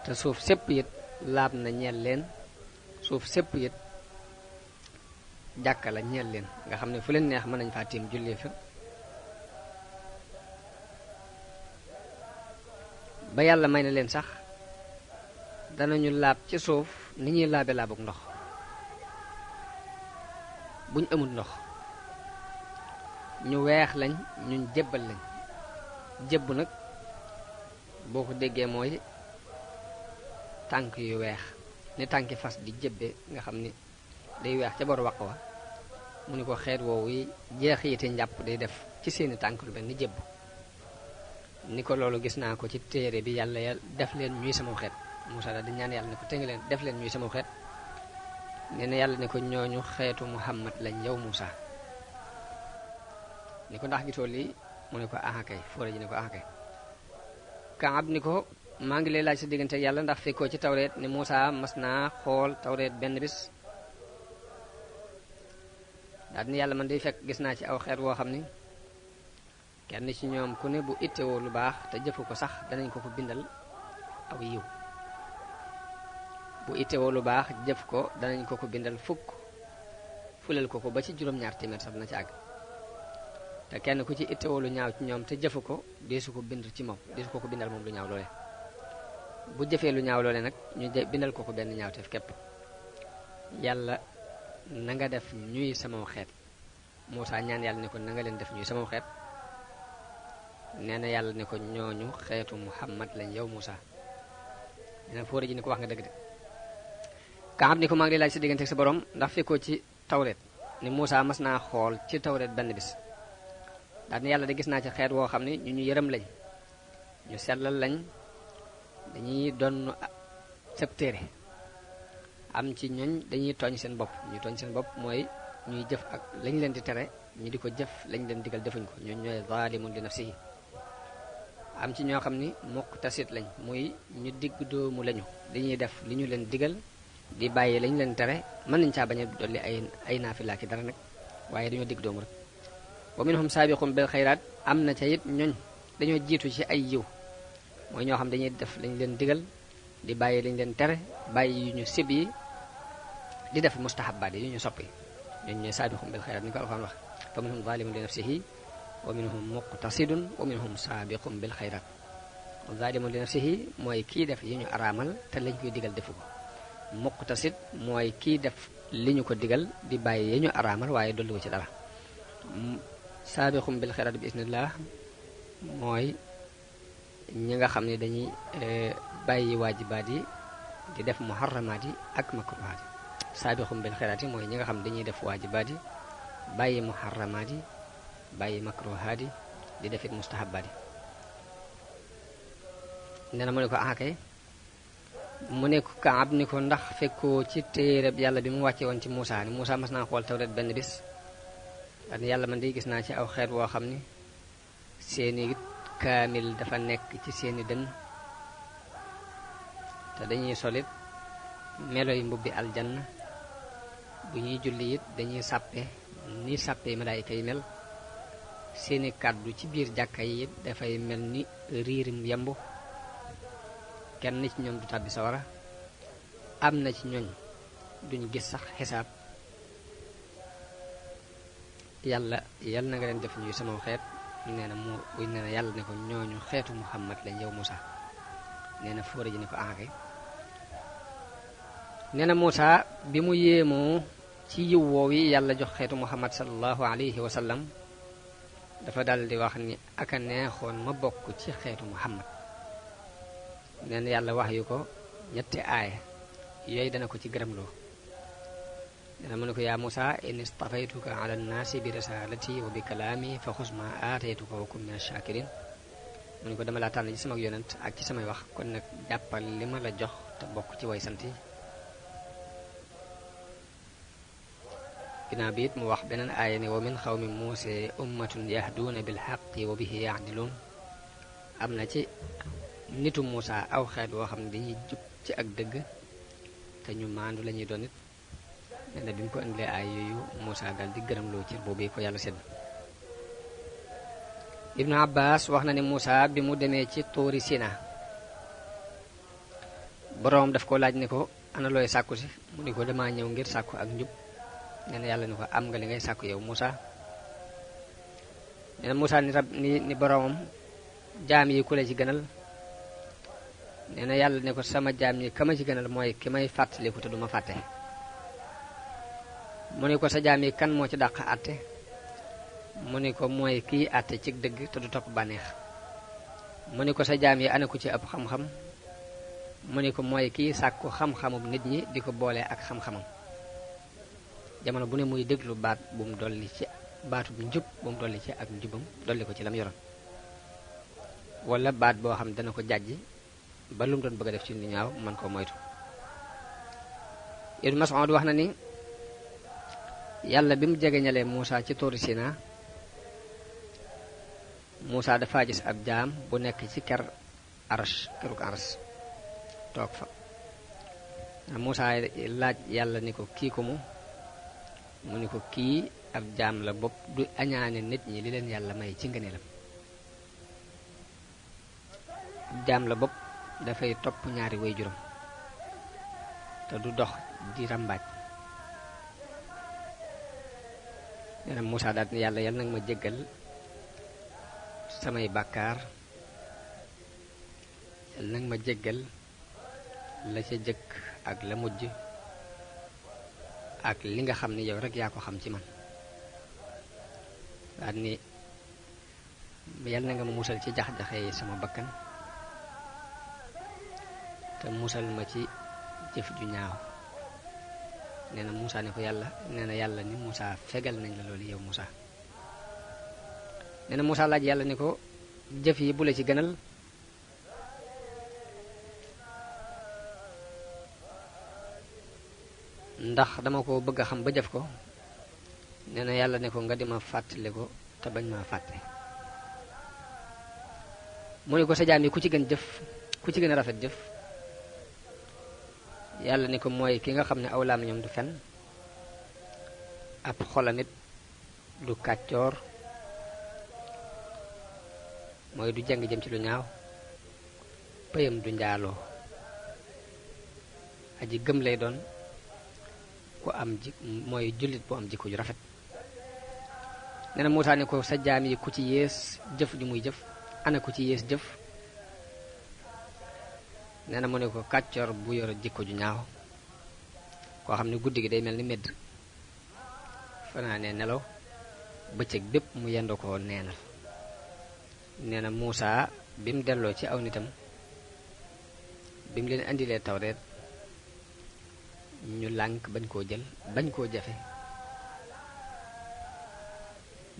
te suuf sépp it laab na ñeel leen, suuf sépp it jàkka la ñeel leen, nga xam ne fu leen neex mën nañ faa tiim jullee fa. ba yàlla may na leen sax danañu laab ci suuf ni ñuy laabe laabuk ndox buñ amul ndox. ñu weex lañ, ñun jébbal lañ. jébb nag boo ko déggee mooy tànk yu weex ni tànki fas di jébbe nga xam ni day weex ca boru waq wa, mu ni ko xeet woowu yi jeexite njàpp day def ci seeni tànk lu mel ni jébb. ni ko loolu gis naa ko ci téere bi yàlla def leen ñuy sama xeet. Muusaa daal di ñaan yàlla ne ko tënk leen def leen ñuy sama xeet. nee na yàlla ne ko ñooñu xeetu Muhammad lañ yow Muusaa. ni ko ndax gisoo lii? mu ne ko aha kay. Fóore ji ne ko aha kay. Kaab ni ko maa ngi lay laaj sa diggante ak yàlla, ndax fekkoo ci tawreet ni Muusaa mas naa xool tawreet benn bis daal ni yàlla man day fekk gis naa ci aw xeet woo xam ni kenn ci ñoom ku ne bu ittewoo lu baax te jëfu ko sax danañ ko bindal aw yiw. bu ittewoo lu baax jëf ko danañ ko bindal fukk, fulal ko ba ci juróom-ñaar téeméer sax dina ci àgg. te kenn ku ci ittewoo lu ñaaw ci ñoom te jëfu ko deesu ko bind ci moom, deesu ko bindal moom lu ñaaw loole. bu jëfee lu ñaaw loole nag ñu bindal ko benn ñaawteef képp. yàlla na nga def ñuy sama xeet. Muusaa ñaan yàlla ne ko na nga leen def ñuy sama xeet. nee na yàlla ne ko ñooñu xeetu Muhammad lañ yow Muusaa. nee na Fóore ji ni ko wax nga dëgg de. Kaab ni ko maa ngi lay laaj sa diggante ak sa borom, ndax fekkoo ci tawreet ni Muusaa mas naa xool ci tawreet benn bis daal ni yàlla de gis naa ci xeet woo xam ne ñu yërëm lañ, ñu sellal lañ, dañuy doon sab téere. am ci ñooñ dañuy tooñ seen bopp. ñu tooñ seen bopp mooy ñuy jëf ak lañ leen di tere ñu di ko jëf, lañ leen digal defuñ ko, ñooñ ñooy zaalimun li nafsihi. am ci ñoo xam ni muqtasid lañ, muy ñu digg doomu lañu, dañuy def li ñu leen digal di bàyyi lañ leen tere. mën nañ caa bañ a dolli ay naafila ki dara nag, waaye dañoo digg doomu rek. wa minhum saabiqun bil xayraat, am na ca it ñooñ dañoo jiitu ci ay yiw, mooy ñoo xam dañuy def lañ leen digal di bàyyi lañ leen tere, bàyyi yu ñu sib yi di def mustahabaat yi yu ñu soppi. ñooñu ñooy saabiqun bil xayraat ni ko Alxuraan wax. fa minhum zaalimun li nafsihi wa minhum muqtasidun wa minhum saabiqun bil xayraat. zaalimun li nafsihi mooy kii def yi ñu araamal te lañ koy digal defu ko. muqtasid mooy kii def li ñu ko digal di bàyyi yi ñu araamal waaye dolli ko ci dara. saabiqun bil xayraat bi isnillah mooy ñi nga xam ne dañuy bàyyi waajibaat yi di def muharramaat yi ak makruhaat yi. saabiqun bil xayraat yi mooy ñi nga xam ne dañuy def waajibaat yi bàyyi muharramaat yi bàyyi makruhaat yi di defit mustahabaat yi. nee na mu ne ko akay. mu ne ko Kaab ni ko ndax fekkoo ci téereb yàlla bi mu wàcce woon ci Muusaa ni Muusaa mas naa xool tawreet benn bis daal yàlla man day gis naa ci aw xeet woo xam ni seeni kaamil dafa nekk ci seeni dënn te dañuy solit meloy mbubbi aljanna bu ñuy julli it dañuy sàppe ni sàppe malaayika yi mel seeni kàddu ci biir jàkka yi it dafay mel ni riirim yemb kenn ci ñoom du tàbbi sawara am na ci ñooñ duñ gis sax xisaab yàlla na nga leen def ñuy sama xeet nee na yàlla ne ko ñooñu xeetu Muhammad lañ yow Muusa nee na fóore ji ne ko ankay nee na Muusa bi mu yéemoo ci yiw woow yi yàlla jox xeetu Muhammad sallallahu alayhi wa sallam dafa daldi wax ni aka neexoon ma bokk ci xeetu Muhammad nee na yàlla wax yu ko ñetti aaya yooyu dana ko ci gërëmloo dana mu ne ko yaa Muusa in istafaytuka ala nnaasi bi risalati wa bi kalaami fa xus ma aataytuka wa kun min ash-shakirin mu ne ko dama laa tànn ci sama yonent ak ci samay wax kon nag jàppal li ma la jox te bokk ci way sant yi ginnaaw bi it mu wax beneen aaya ne wa min xawmi Muusa ummatun yahduuna bil haqqi wa bihi ya'diluun am na ci nitu Muusa aw xeet woo xam ne dañuy jub ci ak dëgg te ñu maandu lañuy doon it nee na bi mu ko indilee ay yooyu Muusa dal di gërëmloo cër boobu ko yàlla sedd Ibnu Abbas wax na ne Muusa bi mu demee ci Tuuri Sina boroom daf ko laaj ne ko ana looy sàkku si mu ni ko damaa ñëw ngir sàkku ak njub nee na yàlla ni ko am nga li ngay sàkku yow Muusa nee na Muusa ni boroomam jaam yi ku la ci gënal nee na yàlla ne ko sama jaam ñi ka ma ci gënal mooy ki may fàttaliku te duma fàtte mu ni ko sa jaam yi kan moo ci dàq àtte mu ni ko mooy kii àtte ci dëgg te du topp bànneex mu ni ko sa jaam yi ana ku ci ëpp xam-xam mu ni ko mooy kii sàkku xam-xamub nit ñi di ko boole ak xam-xamam jamono bu ne muy déglu baat bu mu dolli ci baatu bu njub bu mu dolli ci ak njubam dolli ko ci lam yoroon wala baat boo xam dana ko jàjji ba lu mu doon bëgg a def ci lu ñaaw man koo moytu Ibnu Mas'ud wax na ni yàlla bi mu jegeñalee Muusa ci Tuuri Sina Muusa dafa gis ab jaam bu nekk ci keruk Arash toog fa Muusa laaj yàlla ni ko kii ko mu ni ko kii ab jaam la bopp du añaane nit ñi li leen yàlla may ci ngëneelam ab jaam la bopp dafay topp ñaari waajuram te du dox di ràmbaaj nee na Muusa daal ni yàlla nag ma jéggal samay bàkkaar yàlla nag ma jéggal la ca jëkk ak la mujj ak li nga xam ne yow rek yaa ko xam ci man daal ni yàlla na nga ma musal ci jax-jaxe sama bakkan te musal ma ci jëf ju ñaaw nee na Muusa ne ko yàlla ni Muusa fegal nañ la loolu yow Muusa nee na Muusa laaj yàlla ni ko jëf yi bu la ci gënal ndax dama ko bëgg a xam ba jëf ko nee na yàlla ne ko nga di ma fàttali ko te bañ maa fàtte mu ne ko sa jaam yi ku ci gën a rafet jëf yàlla ni ko mooy ki nga xam ne aw làmmiñam du fen ab xolam it du kàccoor mooy du jàng jëm ci lu ñaaw pëyam du njaaloo aji gëm lay doon ku am mooy jullit bu am jikko ju rafet nee na Muusaa ne ko sa jaam yi ku ci yées jëf ju muy jëf ana ku ci yées jëf nee na mu ne ko kàccoor bu yor jikko ju ñaaw koo xam ne guddi gi day mel ni medd fanaanee nelaw bëccëg bépp mu yendoo ko neenal nee na Muusaa bi mu delloo ci aw nitam bi mu leen indilee Tawreet ñu lànk bañ koo jël bañ koo jafe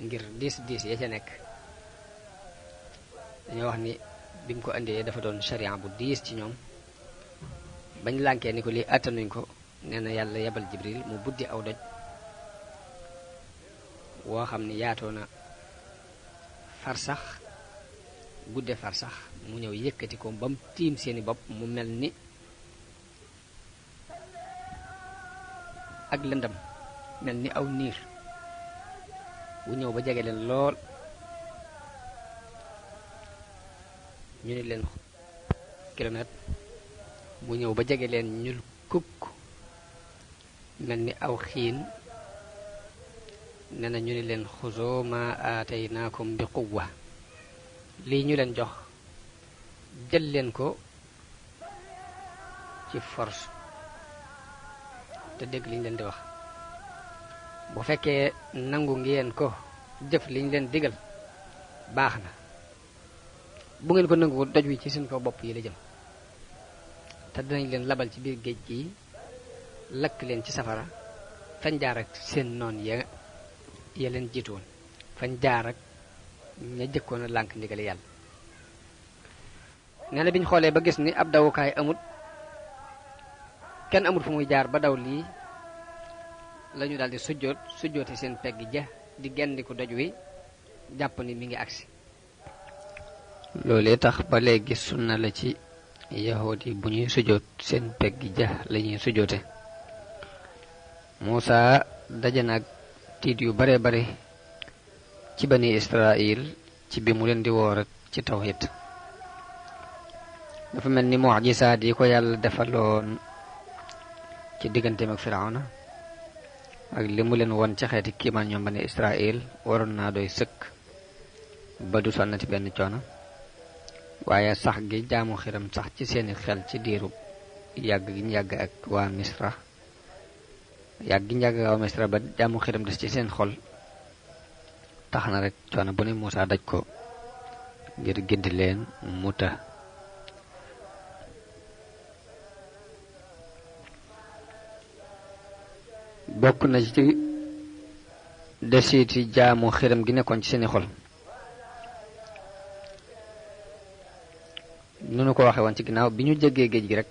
ngir diis ya ca nekk dañoo wax ni bi mu ko indee dafa doon sharia bu diis ci ñoom bañ lànkee ni ko lii attanuñ ko nee na yàlla yebal Jibril mu buddi aw doj woo xam ne yaatoo na farsax gudde farsax mu ñëw yëkkati ko ba mu tiim seeni bopp mu mel ni ak lëndam mel ni aw niir wu ñëw ba jege leen lool ñu ni leen kilomètre mu ñëw ba jege leen ñul kukk mel ni aw xiin nee na ñu ni leen xuzoo ma aataynaakum bi quwwa lii ñu leen jox jël leen ko ci force te dégg liñ leen di wax bu fekkee nangu ngeen ko jëf liñ leen digal baax na bu ngeen ko nangu doj wi ci seen kaw bopp yi la jëm te dinañ leen labal ci biir géej gi lakk leen ci safara fañ jaar ak seen noon ya leen jiitu woon fañ jaar ak ña jëkkoon a lànk ndigali yàlla nee na bi ñu xoolee ba gis ni ab dawukaay amut kenn amut fu muy jaar ba daw lii lañu daldi sujjoote seen pegg ja di gendiku doj wi jàpp ni mi ngi agsi loolee tax ba léegi sunna la ci yahood yi bu ñuy sujjoot seen pegg ja lañuy sujjoote Muusa daje nag tiit yu bare bare ci bani Israil ci bi mu leen di woor ci tawhid dafa mel ni mu'jisaat yi ko yàlla defaloon ci digganteem ak Firawna ak li mu leen won ci xeeti kiimaan ñoom bani Israil waroon naa doy sëkk ba du sonnati benn coono waaye sax gi jaamu xiram sax ci seeni xel ci diiru yàgg gi ñu yàgg ak waa Misra yàgg gi ñu yàgg ak waa Misra ba jaamu xiram des ci seen xol tax na rek coono bu ne Muusa daj ko ngir gindi leen mu ta bokk na ci desiti jaamu xiram gi nekkoon ci seeni xol nunu ko waxe woon ci ginnaaw bi ñu jéggee géej gi rek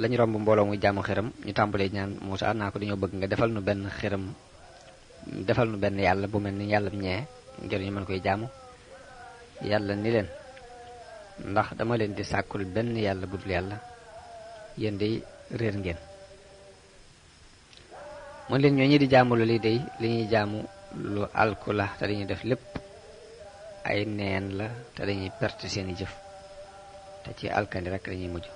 lañu romb mbooloo muy jaamu xiram ñu tàmbalee ñaan Muusa naa ko dañoo bëgg nga defal nu benn xiram defal nu benn yàlla bu mel ni yàlla ñee ngir ñu mën koy jaamu yàlla ni leen ndax dama leen di sàkkul benn yàlla budul yàlla yéen day réer ngeen mën leen ñoo ñi di jaamu lu lii day li ñuy jaamu lu alku la te dañuy def lépp ay neen la te dañuy perte seeni jëf te ci alkandi rek dañuy mujj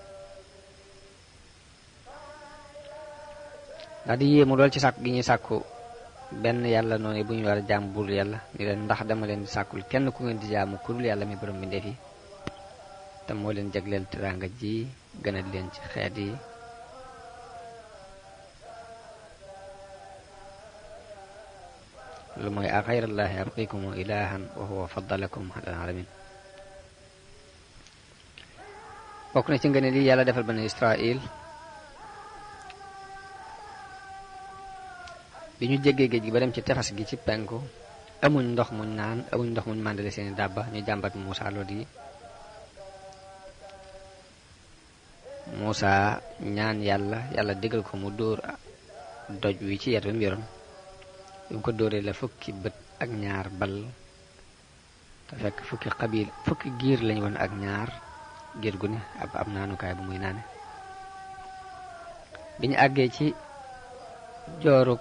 ndax di yéemu lool ci sàkku gi ñuy sàkku benn yàlla noonu bu ñu war a jaamu budul yàlla ni leen ndax dama leen di sàkkul kenn ku ngeen di jaamu ku dul yàlla mi borom mbindeef yi te moo leen jagleel teraanga ji gënal leen ci xeet yi lu mooy a xayrallaahi abqikum ilahan wa huwa faddalakum ala alamin bokk na ci ngëneel yi yàlla defal bani Israil bi ñu jéggee géej gi ba dem ci tefas gi ci penku amuñ ndox muñ naan amuñ ndox muñ màndale seeni dàbba ñu jàmbat Muusa loolu yi Muusa ñaan yàlla digal ko mu dóor doj wi ci yet wi mu yoroon bi mu ko dóoree la fukki bët ak ñaar bal te fekk fukki giir lañu woon ak ñaar giir gu ne ab naanukaay bu muy naane bi ñu àggee ci joorug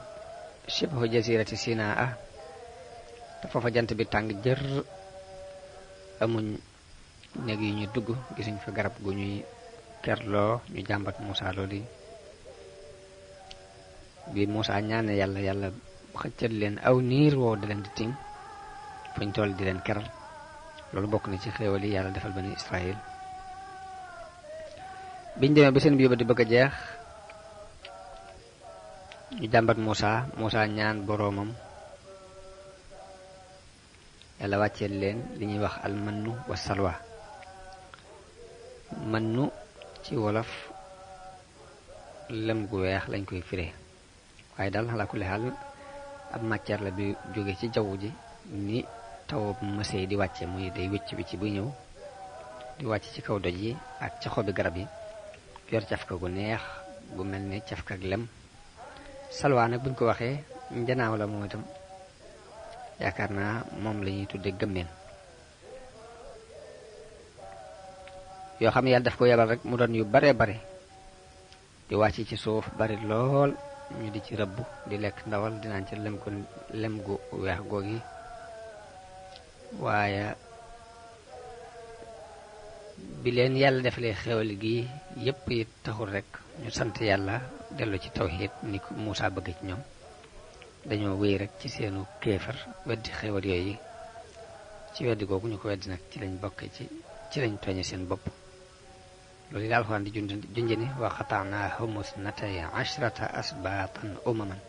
shibhu jasirati Sinaa te foofa jant bi tàng jër amuñ néeg yi ñu dugg gisuñ fa garab gu ñuy kerloo ñu jàmbat Muusa loolu bi Muusa ñaane yàlla xëccal leen aw niir woow da leen di tiim fuñ toll di leen keral loolu bokk na ci xéewal yi yàlla defal bani Israil biñ demee ba seen biir ba di bëgg a jeex ñu jàmbat Muusa ñaan boroomam yàlla wàcceel leen li ñuy wax al mannu wa salwa mannu ci wolof lem gu weex lañ koy firee waaye daal ala kulli xaal ab matière la bi jóge ci jaww ji ni taw mësee di wàcce muy day wicc bu ñëw di wàcc ci kaw doj yi ak ci xobi garab yi yor cafka gu neex gu mel ni cafka ak lem salwaa nag buñ ko waxee njanaaw la moo itam yaakaar naa moom la ñuy tudde gëmmeen yoo xam ne yàlla daf ko yebal rek mu doon yu bare bare di wàcc ci suuf bari lool ñu di ci rëbb di lekk ndawal dinaan ci lem gu weex googi waaye bi leen yàlla defalee xewal gi yépp it taxul rek ñu sant yàlla dellu ci tawxiid ni ko Muusaa bëgg ci ñoom dañoo wéy rek ci seenu kéefar weddi xewal yooyu ci weddi googu ñu ko weddi nag ci lañ bokk ci lañ tooñe seen bopp loolu yi Alxuraan di junjini wa qata'naahum isnatay ashrata asbaatan umaman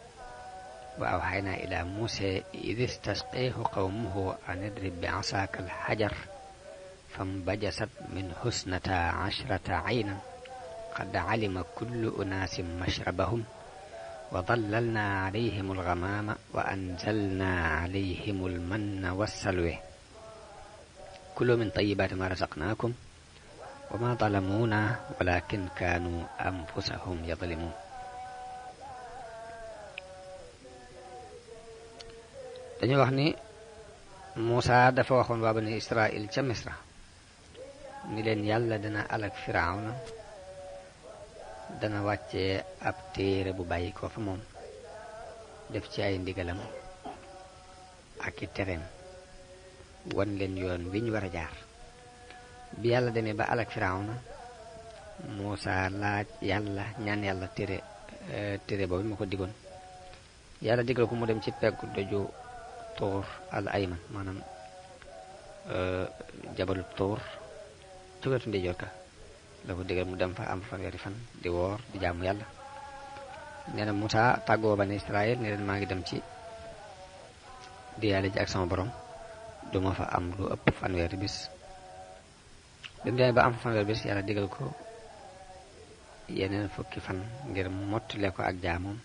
wa awhaynaa ilaa Muusaa idh istasqaahu qawmuhu an idrib bi'asaaka al-hajar فانبجست منه اثنتا عشرة عينا قد علم كل أناس مشربهم وظللنا عليهم الغمام وأنزلنا عليهم المن والسلوى كلوا من طيبات ما رزقناكم وما ظلمونا ولكن كانوا أنفسهم يظلمون dañu wax ni Muusaa dafa waxoon waa Bani Israël ca Misra ni leen yàlla dana alak Firawna dana wàccee ab téere bu bàyyi ko fa moom def ci ay ndigalam ak i tereem wan leen yoon wi ñu war a jaar bi yàlla demee ba alak Firawna Muusaa laaj yàlla ñaan yàlla téere boobu ma ko digoon yàlla digal ko mu dem ci peggu doju Tuur al Ayman maanaam jabalu Tuur ci wetu ndijoor ka la ko digal mu dem fa am fanweeri fan di woor di jaamu yàlla nee na Muusaa tàggoo Bani Israël ne leen maa ngi dem ci di yàlla ji ak sama borom duma fa am lu ëpp fanweeri bis bi mu demee ba am fa fanweeri bis yàlla digal ko yeneen fukki fan ngir mottale ko ak jaamoom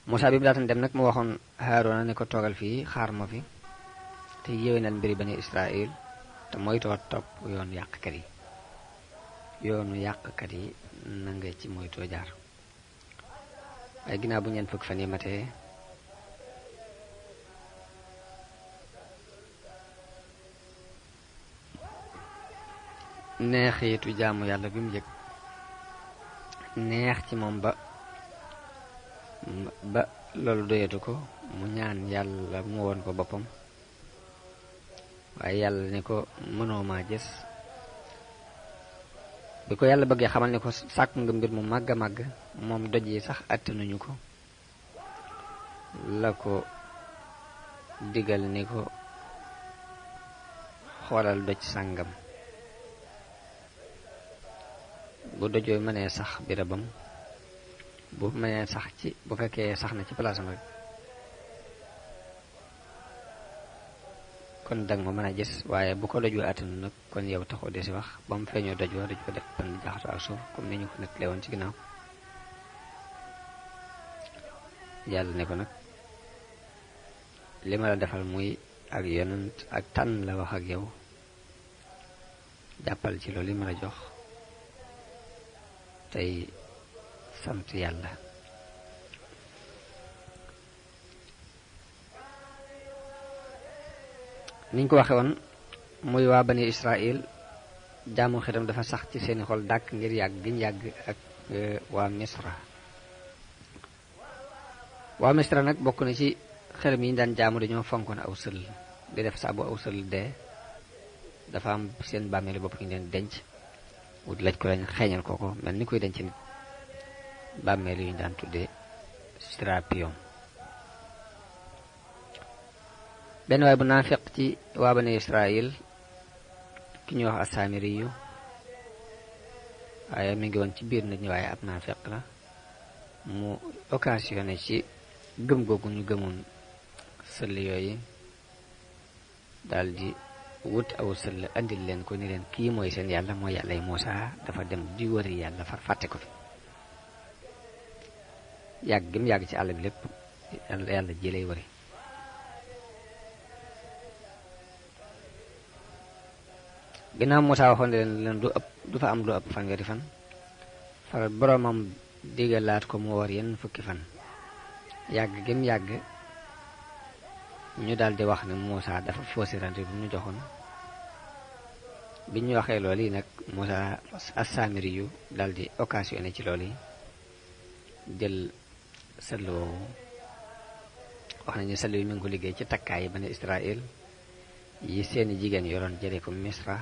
Muusaa bi mu daataan dem nag mu waxoon Haaruna ne ko toogal fii xaar ma fi te yéwénal mbiri Bani Israël te moytoo topp yoonu yàqkat yi na nga ci moytoo jaar waaye ginnaaw bu ñeent fukki fan yi matee neexiitu jaamu yàlla bi mu yëg neex ci moom ba loolu doyatu ko mu ñaan yàlla mu woon ko boppam waaye yàlla ne ko mënoo maa gis bi ko yàlla bëggee xamal ne ko sàkk nga mbir mu màgg a màgg moom doj yi sax attanuñu ko la ko digal ni ko xoolal doj sàngam bu dojoo mënee sax birabam bu mënee sax bu fekkee sax na ci palaasam rek kon dang ma mën a gis waaye bu ko doj wa attanu nag kon yow taxoo de si wax ba mu feeñoo doj wa def ban jaxato ak suuf comme ni ñu ko nettalee woon ci ginnaaw yàlla ne ko nag li ma la defal muy ak yonent ak tànn la wax ak yow jàppal ci loolu li ma la jox tey sant yàlla niñ ko waxe woon muy waa Bani Israël jaamu xiram dafa sax ci seeni xol dàkk ngir yàgg giñ yàgg ak waa Misra nag bokk na ci xërëm yi ñu daan jaamu dañoo fonkoon aw sël di def saa bu aw sël dee dafa am seen bàmmeelu bopp ñu leen denc wut laj ko lañ xeeñal kooko mel ni koy denc nit bàmmeel yu ñu daan tuddee Serapion benn waay bu naafiq ci waa Bani Israël ki ñuy wax Asaamiri yu waaye mi ngi woon ci biir nit ñi waaye ab naafiq la mu occasionné ci gëm googu ñu gëmoon sëll yooyu daldi wut aw sëll andil leen ko ni leen kii mooy seen yàlla mooy yàllay Muusaa dafa dem di wëri yàlla far fàtte ko fi yàgg gi mu yàgg ci àll bi lépp yàlla ji lay wëri ginnaaw Muusaa waxoon ne leen du fa am lu ëpp fanweeri fan far boromam digalaat ko mu war yenn fukki fan yàgg gëm yàgg ñu daldi wax ne Muusaa dafa faussé rendez-vous bu ñu joxoon. bi ñu waxee loolu yi nag Muusaa as-Saamiri yu daldi occasionné ci loolu yi jël sëll woowu wax nañu sëll yu mi ngi ko liggéey ci takkaay yi Bani Israël yi seeni jigéen yoroon jëlee ko Misra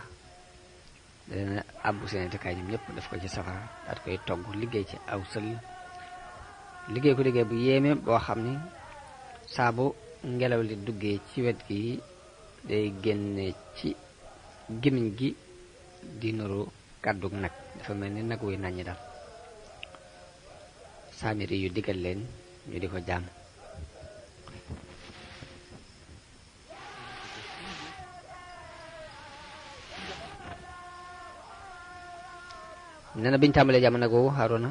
dana àbbu seeni takkaay ñoom ñëpp daf ko ci safara daat koy togg liggéey ci aw sëll liggéey ko liggéey bu yéeme boo xam ni saabu ngelaw li duggee ci wet gi day génne ci gémmiñ gi di nuru kàddug nag dafa mel ni nag wuy nàññi dal Saamiri yu digal leen ñu di ko jaam nee na biñu tàmbalee jàmm nag woowu Haaruna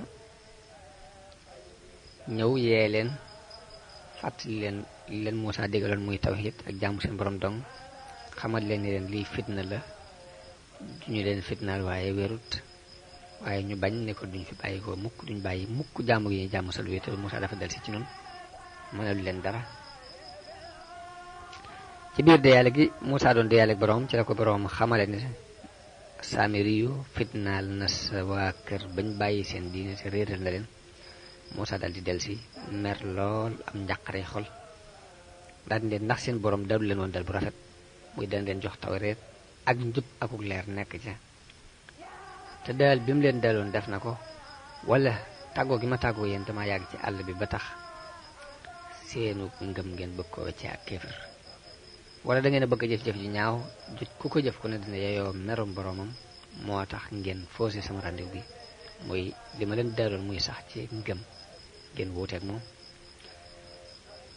ñëw yee leen fàttali leen Muusaa digaloon muy tawhid ak jaamu seen borom dong xamal leen ni leen lii fitna la ñu leen fitnaal waaye wérut waaye ñu bañ ne ko duñ fi bàyyi ko mukk duñ bàyyi mukk jaamu gi ñuy jaamu sal wi te Muusaa dafa del si ci noonu mënalu leen dara ci biir deyaale gi Muusaa doon deyaale ak borom ci la ko borom xamale ne Saamiri yu fitnaal na sa waa kër bañ bàyyi seen diine te réeral na leen Muusaa dal di del si mer lool am njàqare xol daal di leen ndax seen borom dalu leen woon dal bu rafet muy dana leen jox tawreet ak njub akuk leer nekk ca te daal bi mu leen daloon def na ko wala tàggoo gi ma tàggoo yéen dama yàgg ci àll bi ba tax seenu ngëm ngeen bëgg ko wecce ak kéefër wala da ngeen a bëgg a jëf-jëf ji ñaaw ku ko jëf ku ne dina yeyoo merum boromam moo tax ngeen faussé sama rendez-vous bi muy li ma leen daloon muy sax ci ngëm ngeen wuuteeg moom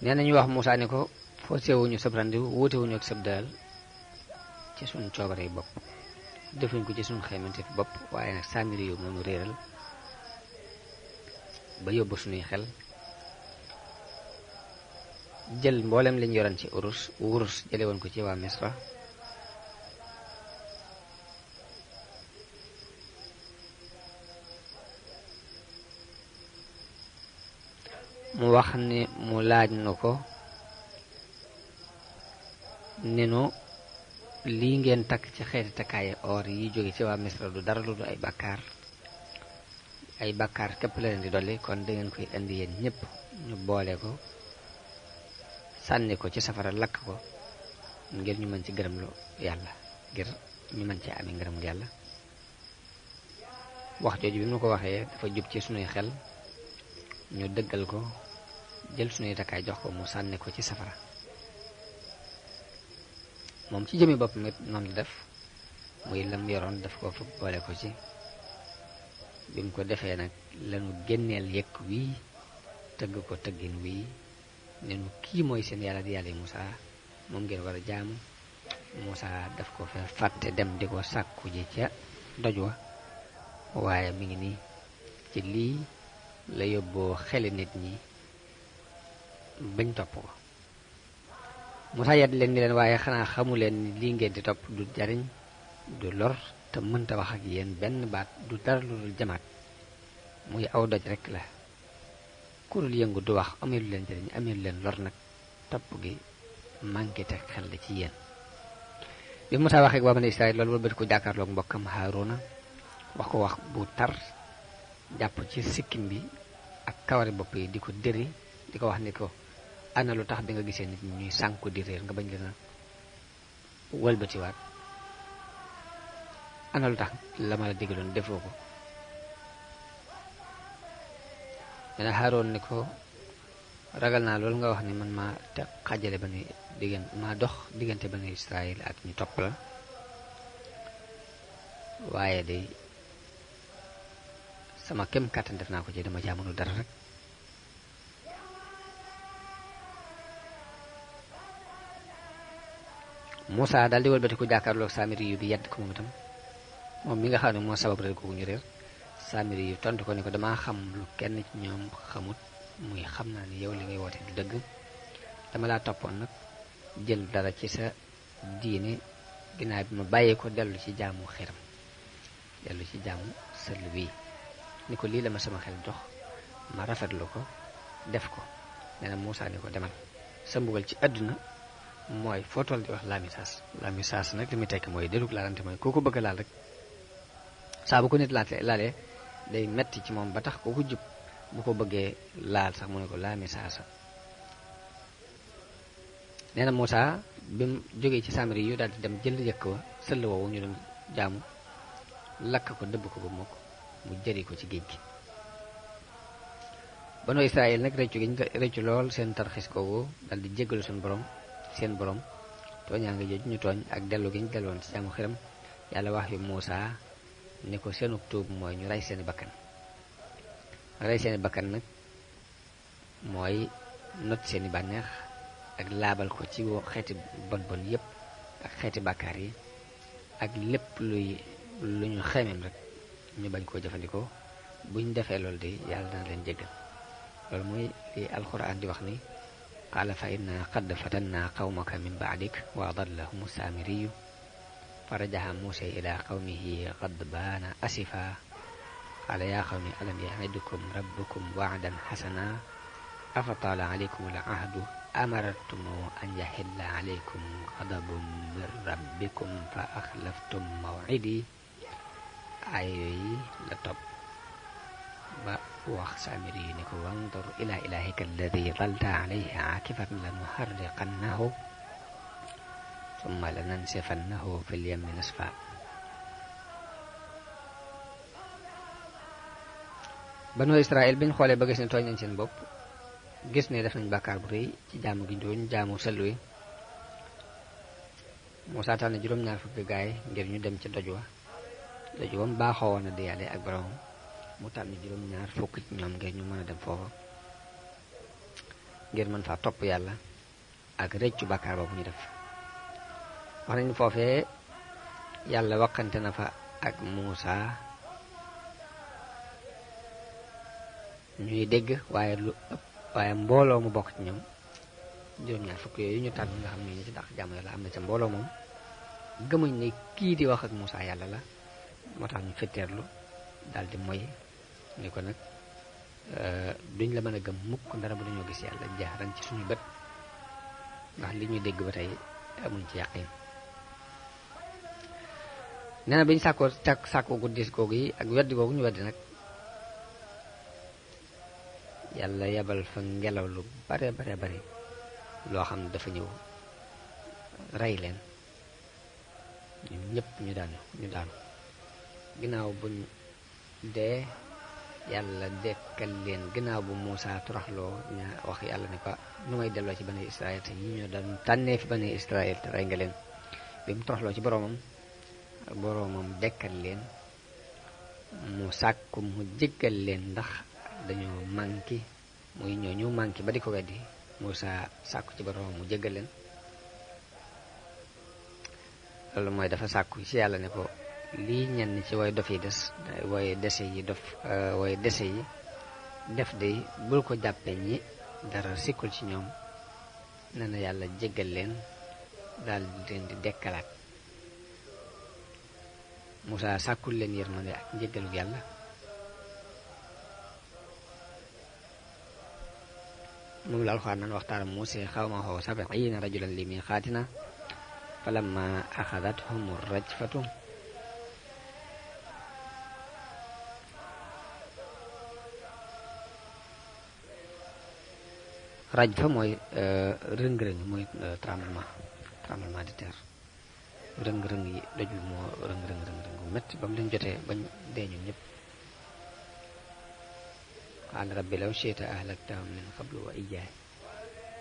nee nañu wax Muusaa ni ko faussé wuñu sab rendez-vous wuute wuñu ak sab dalal ci suñ coobare bopp defuñ ko ci suñ xaymante fi bopp waaye nag Saamiri yu moonu réeral ba yóbbu suñuy xel jël mboolem lañ yoroon ci wurus jële woon ko ci waa Misra mu wax ni mu laaj nu ko ni nu lii ngeen takk ci xeeti takkaayi or yi jóge ci waa Misra du dara lu du ay bàkkaar képp la leen di dolli kon dangeen koy indi yéen ñépp ñu boole ko sànni ko ci safara lakk ko ngir ñu mën ci gërëmlu yàlla ngir ñu mën ci amee ngërëmul yàlla wax jooju bi mu ko waxee dafa jub ci sunuy xel ñu dëggal ko jël sunuy takkaay jox ko mu sànni ko ci safara moom ci jëmi bopp mit noonu la def muy lam yoroon daf ko fa boole ko ci bi mu ko defee nag lanu génneel yëkk wii tëgg ko tëggin wii ne nu kii mooy seen yàlla di yàlla yi Muusaa moom ngeen war a jaamu Muusaa daf ko fa fàtte dem di ko sàkku ji ca doj wa waaye mi ngi nii ci lii la yóbboo xeli nit ñi bañ topp ko Muusaa yedd leen ni leen waaye xanaa xamu leen ni lii ngeen di topp du jariñ du lor te mënta wax ak yéen benn baat du dara lu dul jamaat muy aw doj rekk la ku dul yëngu du wax ameelu leen jariñ ameelu leen lor nag topp gi manqué te xel la ci yéen bi Muusaa waxee ak waa Bani Israël loolu wëlbati ko jàkkaarloog mbokkam Haaruna wax ko wax bu tar jàpp ci sikkim bi ak kawari bopp yi di ko dëri di ko wax ni ko ana lu tax bi nga gisee nit ñuy sànku di réer nga bañ leen a wëlbatiwaat ana lu tax la ma la digaloon defoo ko dana Haaroon ni ko ragal naa loolu nga wax ni man maa te xajale maa dox diggante Bani Israël ak ñu topp la waaye day sama kem kàttan def naa ko ci dama jaamunu dara rek Muusaa daal di wëlbati ko jàkkaarloog Saamiri yu bi yedd ko moom itam moom mi nga xam ne moo sabab réer googu ñu réer Saamiri yu tontu ko ni ko damaa xam lu kenn ci ñoom xamut muy xam naa ni yow li ngay woote du dëgg dama laa toppoon nag jël dara ci sa diine ginnaaw bi ma bàyyee ko dellu ci jaamu xiram dellu ci jaamu sël bii ni ko lii la ma sama xel jox ma rafetlu ko def ko nee na Muusaa ni ko demal sa mbugal ci àdduna mooy foo toll di wax laamisaas nag li muy tekki mooy dérug laalante mooy koo ko bëgg a laal rek saa bu ko nit laalee day metti ci moom ba tax koo ko jub bu ko bëggee laal sax mu ne ko laamisaasa. nee na Muusaa bi mu jógee ci Samiri yu daal di dem jël yëkk wa sëll woowu ñu dem jaamu lakk ko dëbb ko ba mokk mu jëri ko ci géej gi. Banu Israël nag rëccu lool seen tarxis koogu dal di jéggalu seen borom tooñaa nga jooju ñu tooñ ak dellu gi ñu delloon ci jaamu xiram. yàlla wax yu Muusaa ni ko seenu tuub mooy ñu rey seeni bakkan. rey seeni bakkan nag mooy not seeni bànneex ak laabal ko ci xeeti bon yépp ak xeeti bàkkaar yi ak lépp lu ñu xemeem rek ñu bañ koo jëfandikoo. buñ defee loolu de yàlla dana leen jéggal. loolu mooy li alquran di wax ni qaala fa inna qad fatanna qawmaka min ba'dik wa adallahum saamiriyu fa rajaha Muusaa ila qawmihi ghadbaana asifa qaala yaa qawmi alam ya'idukum rabbukum wa'dan hasana afa taala alaykum al-ahdu amartum an yahilla alaykum ghadabun min rabbikum fa akhlaftum maw'idi. ay yooyu la topp ba wax Saamiri yi ni ko wandur ila ilahika alladi dalta alayhi aakifan lanuharriqannahu summa lanansifannahu fil yammi nasfa. Banu Israël biñ xoolee ba gis ne tooñ nañ seen bopp gis ne def nañ bàkkaar bu rëy ci jaamu gi doon jaamu sëll wi. Muusaa tànn juróom-ñaar fukki gaay ngir ñu dem ci doj wa mu baaxoo woon a diyaale ak borom mu tànn juróom-ñaar fukk ci ñoom ngir ñu mën a dem foofa ngir mën faa topp yàlla ak rëccu bàkkaar boobu ñu def. wax nañu foofee yàlla waxante na fa ak Muusaa ñuy dégg waaye mbooloo mu bokk ci ñoom juróom-ñaar fukk yooyu ñu tànn nga xam ne ñu ci dàq jàmm yàlla am na ca mbooloo moom gëmuñ ne kii di wax ak Muusaa yàlla la. moo tax ñu fetteerlu daal di moy ni ko nag duñ la mën a gëm mukk ndara bu dañoo gis yàlla jaaran ci suñu bët ndax li ñuy dégg ba tey amuñ ci yàqin. nee na bi ñu sàkkoo guddis googu yi ak weddi googu ñu weddi nag yàlla yebal fa ngelaw lu bare loo xam ne dafa ñëw rey leen ñun ñëpp ñu daanu ginnaaw buñ dee yàlla dekkal leen ginnaaw bu Muusaa toroxloo ña wax yàlla ne ko nu may delloo ci bani Israël te ñi ñoo daan tànnee fi bani Israël te rey nga leen. bi mu toroxloo ci boroomam dekkal leen mu sàkku mu jéggal leen ndax dañoo manqué muy ñooñu manqué ba di ko weddi. Muusaa sàkku ci boroomam mu jéggal leen. loolu mooy dafa sàkku ci yàlla ne ko lii ñenn ci way dof yi way dese yi def de bul ko jàppe ñi dara sikkul ci ñoom. nee na yàlla jéggal leen daal di leen di dekkalaat. Muusaa sàkkul leen yërmande ak njéggalu yàlla. moom la alxuraan naan waxtaara Muusaa qawmahu sab'iina rajulan li miiqaatinaa falammaa axadathum rajfatu rajfa mooy rëng-rëng mooy tremblement de terre. rëng-rëng yi doj bi moo rëng-rëng bu métti ba mu leen jotee bañ dee ñun ñëpp. qaala rabbi law shi'ta ahlaktahum min qablu wa iyyaaya.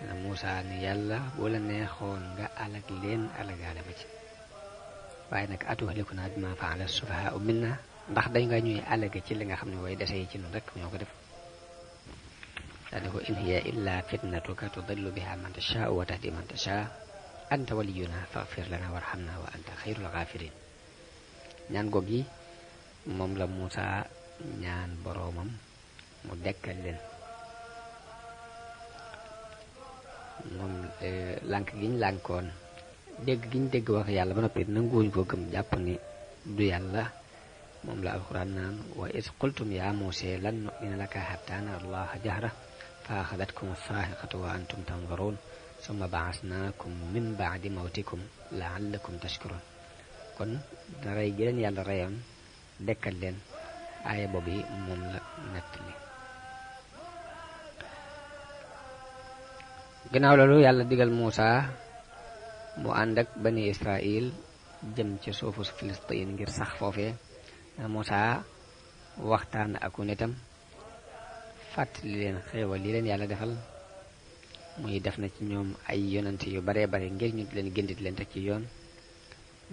na Muusaa ni yàlla boo la neexoon nga alag leen alagaale ba ci waaye nag atuhlikunaa bimaa fa'ala as-sufahaa'u minnaa ndax dañ nga ñuy alage ci li nga xam ne way dese yi ci noonu rek ñoo ko def. daane ko in hiya illa fitnatuka tudillu biha man tashaa'u wa tahdi man tashaa' anta waliyuna faghfir lana warhamna wa anta khayrul ghafirin. ñaan goog yi moom la Muusaa ñaan boroomam mu dekkal leen. moom lànk giñ lànkoon dégg giñ dégg wax yàlla ba noppi nanguwuñ ko gëm jàpp ni du yàlla moom la alquran naan wa iz qultum ya Muusaa lan nu'mina laka hatta nara Allaha jahra fa axadatkum saaxiqatu wa antum tanzaruun summa baasnaakum min baadi mawtikum laallakum tashkurun. kon rey gi leen yàlla reyoon dekkal leen aaya boobu yi moom la nettali. ginnaaw loolu yàlla digal Muusa mu ànd ak bani Israil jëm ci suufu Filistin ngir sax foofee. Muusa waxtaan ak nitam fàttali leen xéewal yi leen yàlla defal, muy def na ci ñoom ay yonante yu baree bare ngir ñu leen gëndit leen teg ci yoon,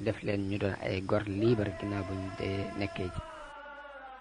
def leen ñu doon ay gor liibar ginnaaw buñ dee nekkee